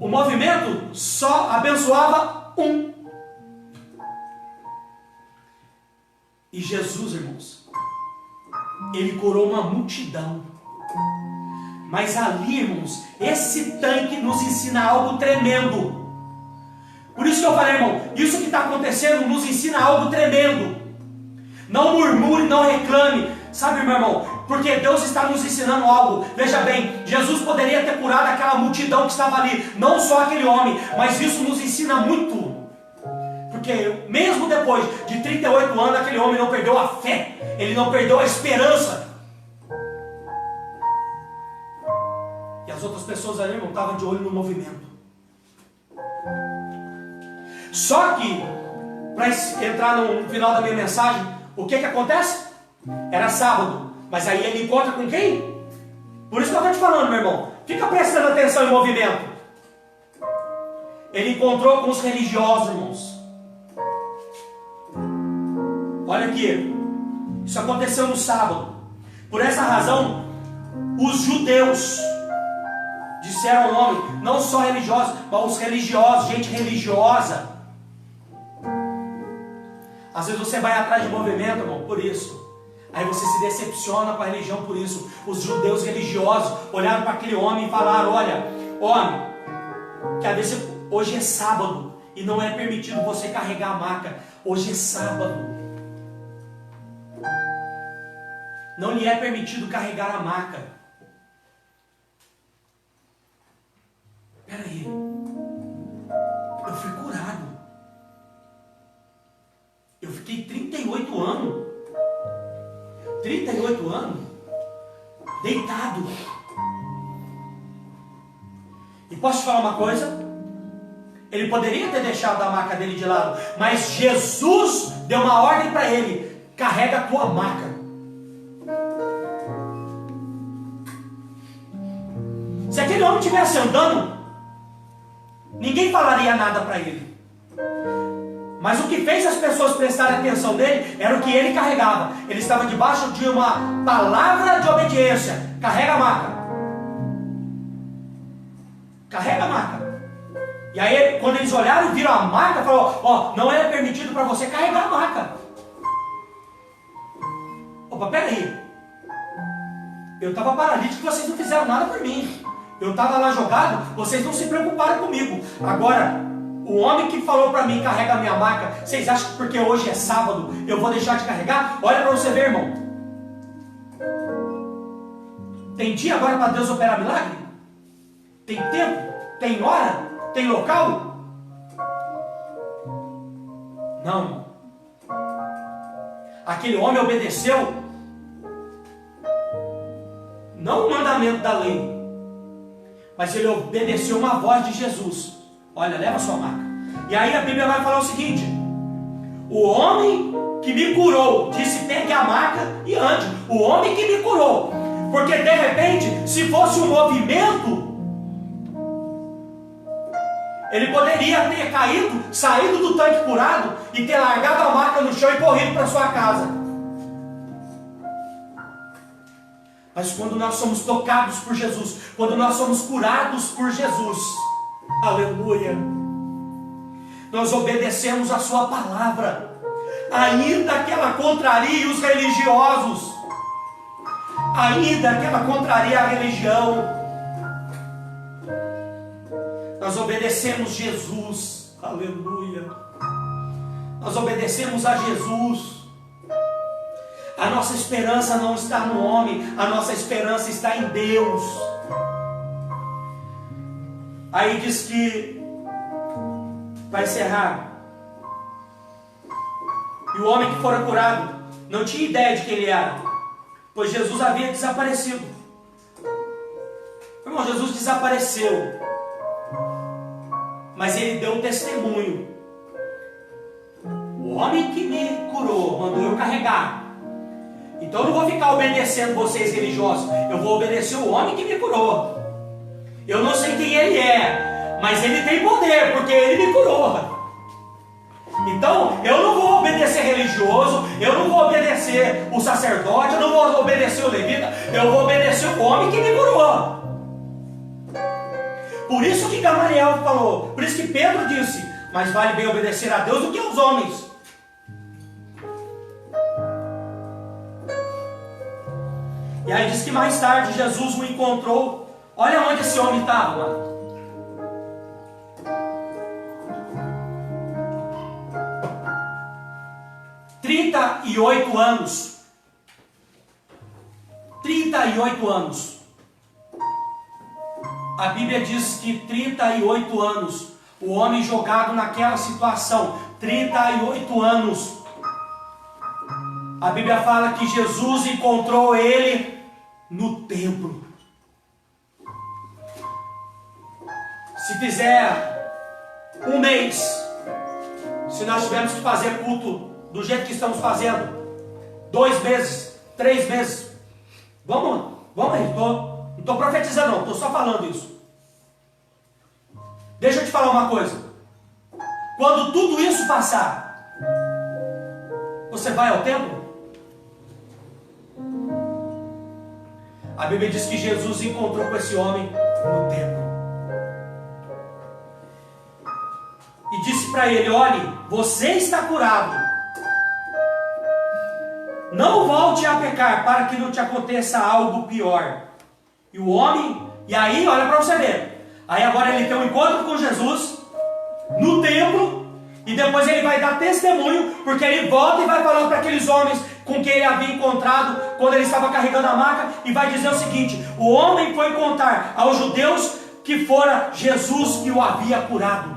O movimento só abençoava um. E Jesus, irmãos, Ele curou uma multidão. Mas ali, irmãos, esse tanque nos ensina algo tremendo. Por isso que eu falei, irmão, isso que está acontecendo nos ensina algo tremendo. Não murmure, não reclame. Sabe, meu irmão, porque Deus está nos ensinando algo. Veja bem, Jesus poderia ter curado aquela multidão que estava ali, não só aquele homem, mas isso nos ensina muito. Porque mesmo depois de 38 anos, aquele homem não perdeu a fé, ele não perdeu a esperança. E as outras pessoas ali, irmão, estavam de olho no movimento. Só que, para entrar no final da minha mensagem, o que acontece? Era sábado, mas aí ele encontra com quem? Por isso que eu estou te falando, meu irmão, fica prestando atenção em movimento. Ele encontrou com os religiosos, irmãos. Olha aqui, isso aconteceu no sábado. Por essa razão, os judeus disseram ao homem, não só religiosos, mas os religiosos, gente religiosa. Às vezes você vai atrás de movimento, irmão, por isso. Aí você se decepciona com a religião por isso. Os judeus religiosos olharam para aquele homem e falaram, olha, homem, que às vezes hoje é sábado e não é permitido você carregar a maca. Hoje é sábado. Não lhe é permitido carregar a maca. Espera aí. Eu fui curado. Eu fiquei 38 anos. 38 anos. Deitado. E posso te falar uma coisa? Ele poderia ter deixado a maca dele de lado. Mas Jesus deu uma ordem para ele. Carrega a tua maca. Se aquele homem estivesse andando, ninguém falaria nada para ele. Mas o que fez as pessoas prestarem atenção nele era o que ele carregava. Ele estava debaixo de uma palavra de obediência. Carrega a maca. Carrega a maca. E aí, quando eles olharam e viram a maca, falou, ó, não é permitido para você carregar a maca. Opa, peraí. Eu estava paralítico e vocês não fizeram nada por mim. Eu estava lá jogado, vocês não se preocuparam comigo. Agora, o homem que falou para mim, carrega a minha maca, vocês acham que porque hoje é sábado, eu vou deixar de carregar? Olha para você ver, irmão. Tem dia agora para Deus operar milagre? Tem tempo? Tem hora? Tem local? Não, irmão. Aquele homem obedeceu não o mandamento da lei, mas ele obedeceu uma voz de Jesus. Olha, leva a sua maca. E aí a Bíblia vai falar o seguinte: o homem que me curou disse: pegue a maca e ande. O homem que me curou. Porque de repente, se fosse um movimento, ele poderia ter caído, saído do tanque curado e ter largado a maca no chão e corrido para sua casa. Mas quando nós somos tocados por Jesus, quando nós somos curados por Jesus, aleluia, nós obedecemos a sua palavra, ainda que ela contrarie os religiosos, ainda que ela contrarie a religião, nós obedecemos Jesus, aleluia, nós obedecemos a Jesus. A nossa esperança não está no homem, a nossa esperança está em Deus. Aí diz que, para encerrar, e o homem que fora curado não tinha ideia de quem ele era, pois Jesus havia desaparecido. Irmão, Jesus desapareceu, mas ele deu um testemunho. O homem que me curou mandou eu carregar. Então eu não vou ficar obedecendo vocês religiosos, eu vou obedecer o homem que me curou. Eu não sei quem ele é, mas ele tem poder, porque ele me curou. Então eu não vou obedecer religioso, eu não vou obedecer o sacerdote, eu não vou obedecer o levita, eu vou obedecer o homem que me curou. Por isso que Gamaliel falou, por isso que Pedro disse: mais vale bem obedecer a Deus do que aos homens. E aí diz que mais tarde Jesus o encontrou. Olha onde esse homem estava, mano. (38 anos). 38 anos. A Bíblia diz que 38 anos. O homem jogado naquela situação. 38 anos. A Bíblia fala que Jesus encontrou ele no templo. Se fizer um mês, se nós tivermos que fazer culto do jeito que estamos fazendo, 2 meses, 3 meses, vamos aí, não estou profetizando não, estou só falando isso. Deixa eu te falar uma coisa. Quando tudo isso passar, você vai ao templo? A Bíblia diz que Jesus encontrou com esse homem no templo. E disse para ele: olhe, você está curado. Não volte a pecar para que não te aconteça algo pior. E o homem, e aí olha para você ver. Aí agora ele tem um encontro com Jesus no templo. E depois ele vai dar testemunho, porque ele volta e vai falar para aqueles homens com quem ele havia encontrado quando ele estava carregando a maca, e vai dizer o seguinte: o homem foi contar aos judeus que fora Jesus que o havia curado.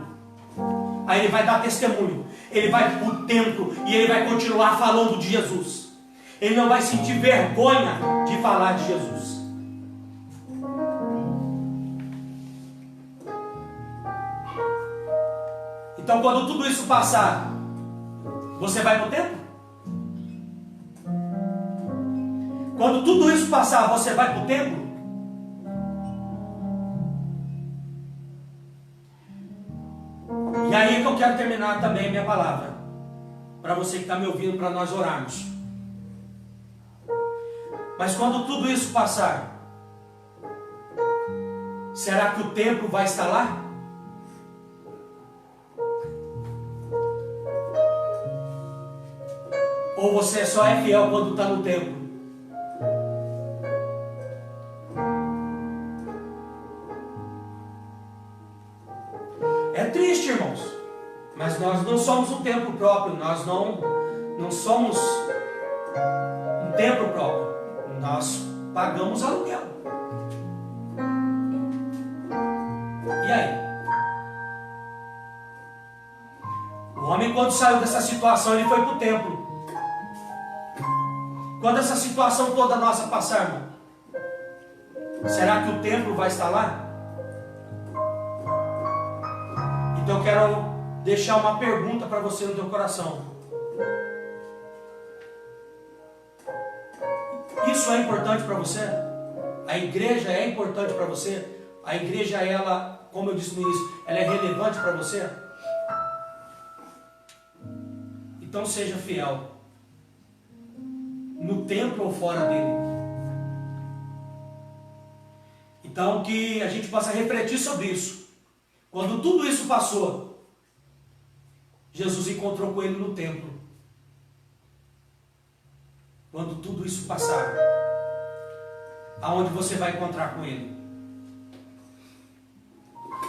Aí ele vai dar testemunho, ele vai para o templo e ele vai continuar falando de Jesus. Ele não vai sentir vergonha de falar de Jesus. Então, quando tudo isso passar, você vai para o templo? Quando tudo isso passar, você vai para o templo? E aí é que eu quero terminar também a minha palavra, para você que está me ouvindo, para nós orarmos. Mas quando tudo isso passar, será que o templo vai estar lá? Ou você só é fiel quando está no templo? É triste, irmãos, mas nós não somos um templo próprio, nós não somos um templo próprio, nós pagamos aluguel. E aí? O homem, quando saiu dessa situação, ele foi para o templo. Quando essa situação toda nossa passar, irmão, será que o templo vai estar lá? Então eu quero deixar uma pergunta para você no teu coração. Isso é importante para você? A igreja é importante para você? A igreja, ela, como eu disse no início, ela é relevante para você? Então seja fiel, no templo ou fora dele. Então que a gente possa refletir sobre isso. Quando tudo isso passou, Jesus encontrou com ele no templo. Quando tudo isso passar, aonde você vai encontrar com ele?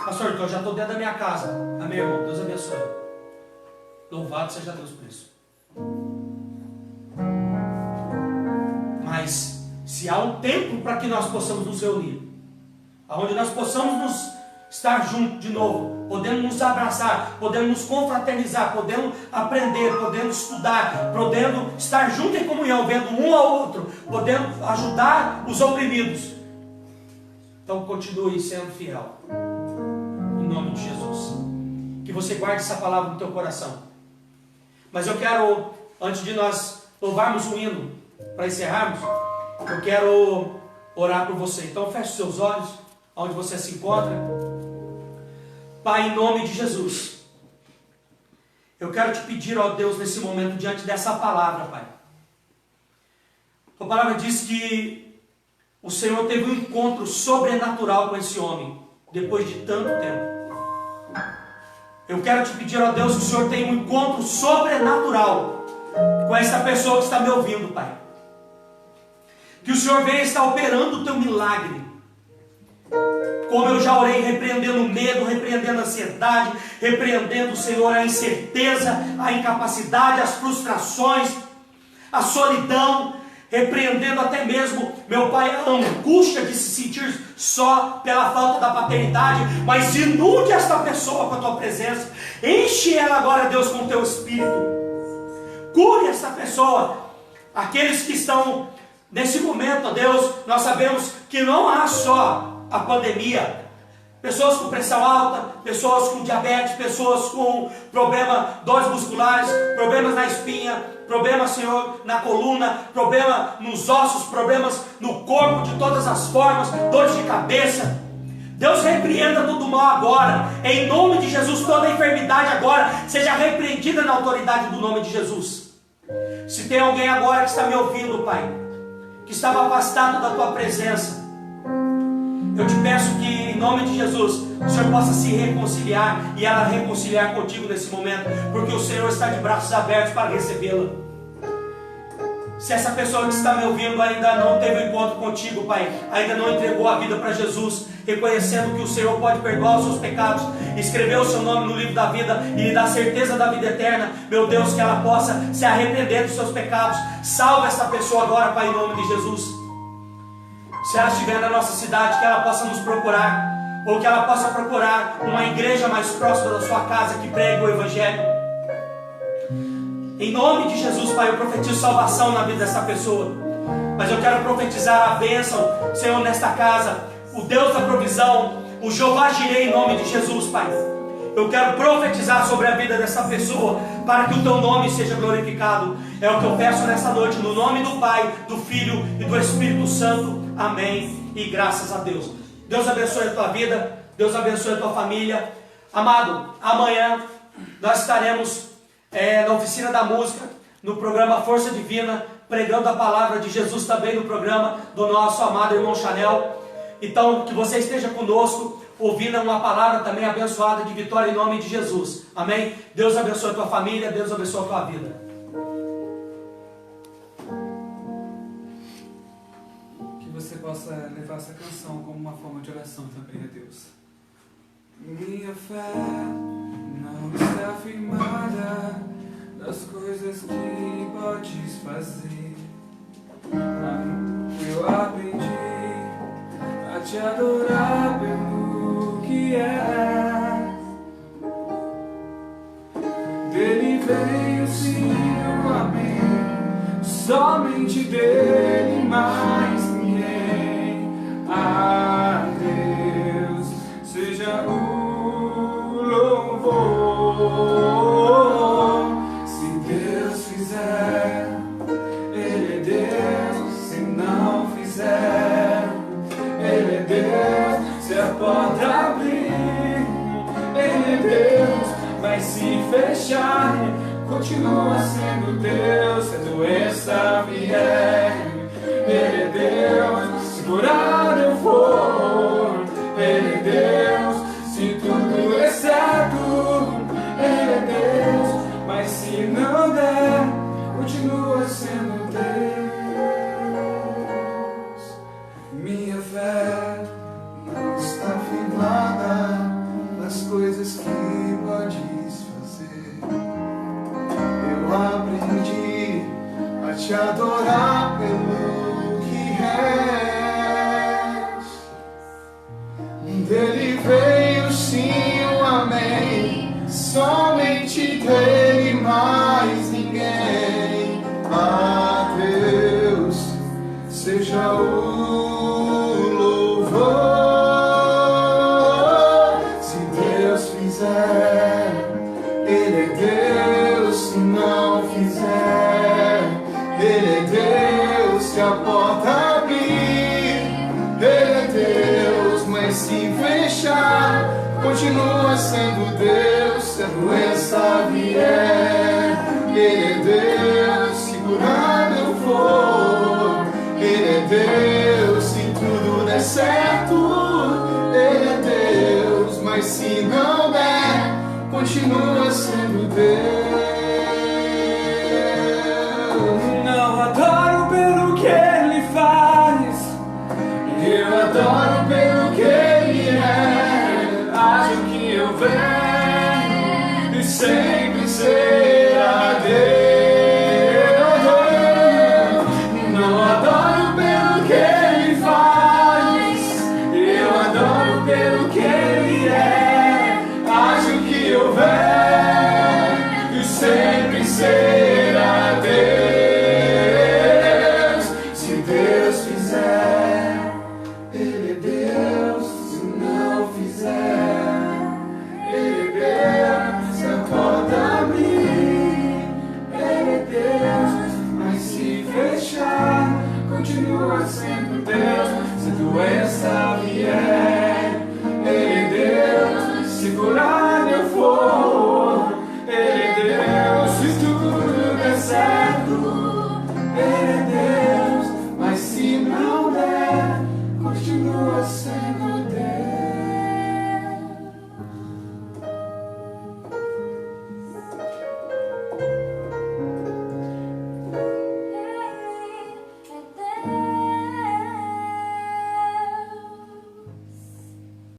Pastor, então eu já estou dentro da minha casa. Amém, irmão? Deus abençoe. Louvado seja Deus por isso. Mas se há um tempo para que nós possamos nos reunir, aonde nós possamos nos estar juntos de novo, podemos nos abraçar, podemos nos confraternizar, podemos aprender, podemos estudar, podemos estar juntos em comunhão, vendo um ao outro, podemos ajudar os oprimidos. Então continue sendo fiel, em nome de Jesus. Que você guarde essa palavra no teu coração. Mas eu quero, antes de nós louvarmos um hino, para encerrarmos, eu quero orar por você. Então feche seus olhos, onde você se encontra. Pai, em nome de Jesus, eu quero te pedir, ó Deus, nesse momento, diante dessa palavra, Pai. A palavra diz que o Senhor teve um encontro sobrenatural com esse homem, depois de tanto tempo. Eu quero te pedir, ó Deus, que o Senhor tenha um encontro sobrenatural com essa pessoa que está me ouvindo, Pai. Que o Senhor venha estar operando o teu milagre. Como eu já orei, repreendendo o medo, repreendendo a ansiedade, repreendendo, Senhor, a incerteza, a incapacidade, as frustrações, a solidão, repreendendo até mesmo, meu Pai, a angústia de se sentir só pela falta da paternidade, mas inunde esta pessoa com a tua presença, enche ela agora, Deus, com o teu Espírito, cure esta pessoa. Aqueles que estão nesse momento, ó Deus, nós sabemos que não há só a pandemia, pessoas com pressão alta, pessoas com diabetes, pessoas com dores musculares, problemas na espinha, problemas, Senhor, na coluna, problema nos ossos, problemas no corpo de todas as formas, dores de cabeça. Deus, repreenda todo o mal agora, em nome de Jesus. Toda enfermidade agora seja repreendida na autoridade do nome de Jesus. Se tem alguém agora que está me ouvindo, Pai, que estava afastado da tua presença, eu te peço que, em nome de Jesus, o Senhor possa se reconciliar e ela reconciliar contigo nesse momento, porque o Senhor está de braços abertos para recebê-la. Se essa pessoa que está me ouvindo ainda não teve um encontro contigo, Pai, ainda não entregou a vida para Jesus, reconhecendo que o Senhor pode perdoar os seus pecados, escrever o seu nome no livro da vida e lhe dar certeza da vida eterna, meu Deus, que ela possa se arrepender dos seus pecados. Salva essa pessoa agora, Pai, em nome de Jesus. Se ela estiver na nossa cidade, que ela possa nos procurar, ou que ela possa procurar uma igreja mais próxima da sua casa que pregue o Evangelho. Em nome de Jesus, Pai, eu profetizo salvação na vida dessa pessoa. Mas eu quero profetizar a bênção, Senhor, nesta casa. O Deus da provisão, o Jeová Jireh, em nome de Jesus, Pai. Eu quero profetizar sobre a vida dessa pessoa, para que o teu nome seja glorificado. É o que eu peço nesta noite, no nome do Pai, do Filho e do Espírito Santo. Amém. E graças a Deus. Deus abençoe a tua vida. Deus abençoe a tua família. Amado, amanhã nós estaremos na oficina da música, no programa Força Divina, pregando a palavra de Jesus também no programa do nosso amado irmão Chanel. Então, que você esteja conosco, ouvindo uma palavra também abençoada de vitória em nome de Jesus. Amém? Deus abençoe a tua família, Deus abençoe a tua vida. Que você possa levar essa canção como uma forma de oração também a Deus. Minha fé não está firmada nas coisas que podes fazer. Eu aprendi a te adorar pelo que é. Dele veio sim o amém, somente dele, mais ninguém. A Deus seja o louvor. Se Deus fizer, Ele é Deus. Se não fizer, Ele é Deus. Se a porta abrir, Ele é Deus. Mas se fechar, continua sendo Deus. Se a doença vier, Ele é Deus. Se curar eu for, Ele é Deus. Se tudo é certo, Ele é Deus. Mas se não der, continua sendo Deus. Minha fé Não está firmada nas coisas que podes fazer. Eu aprendi a te adorar pelo que és. Dele veio sim o amém, somente dele, mais ninguém. A Deus seja o louvor. Se Deus fizer, Ele é Deus. Se não fizer, Ele é Deus. Se a porta abrir, Ele é Deus. Mas se fechar, continua sendo Deus. Se a doença vier, Ele é Deus. Se curar eu for, Ele é Deus. Se tudo der certo, Ele é Deus. Mas se não der, continua sendo Deus. não adoro pelo que Ele faz, Eu adoro pelo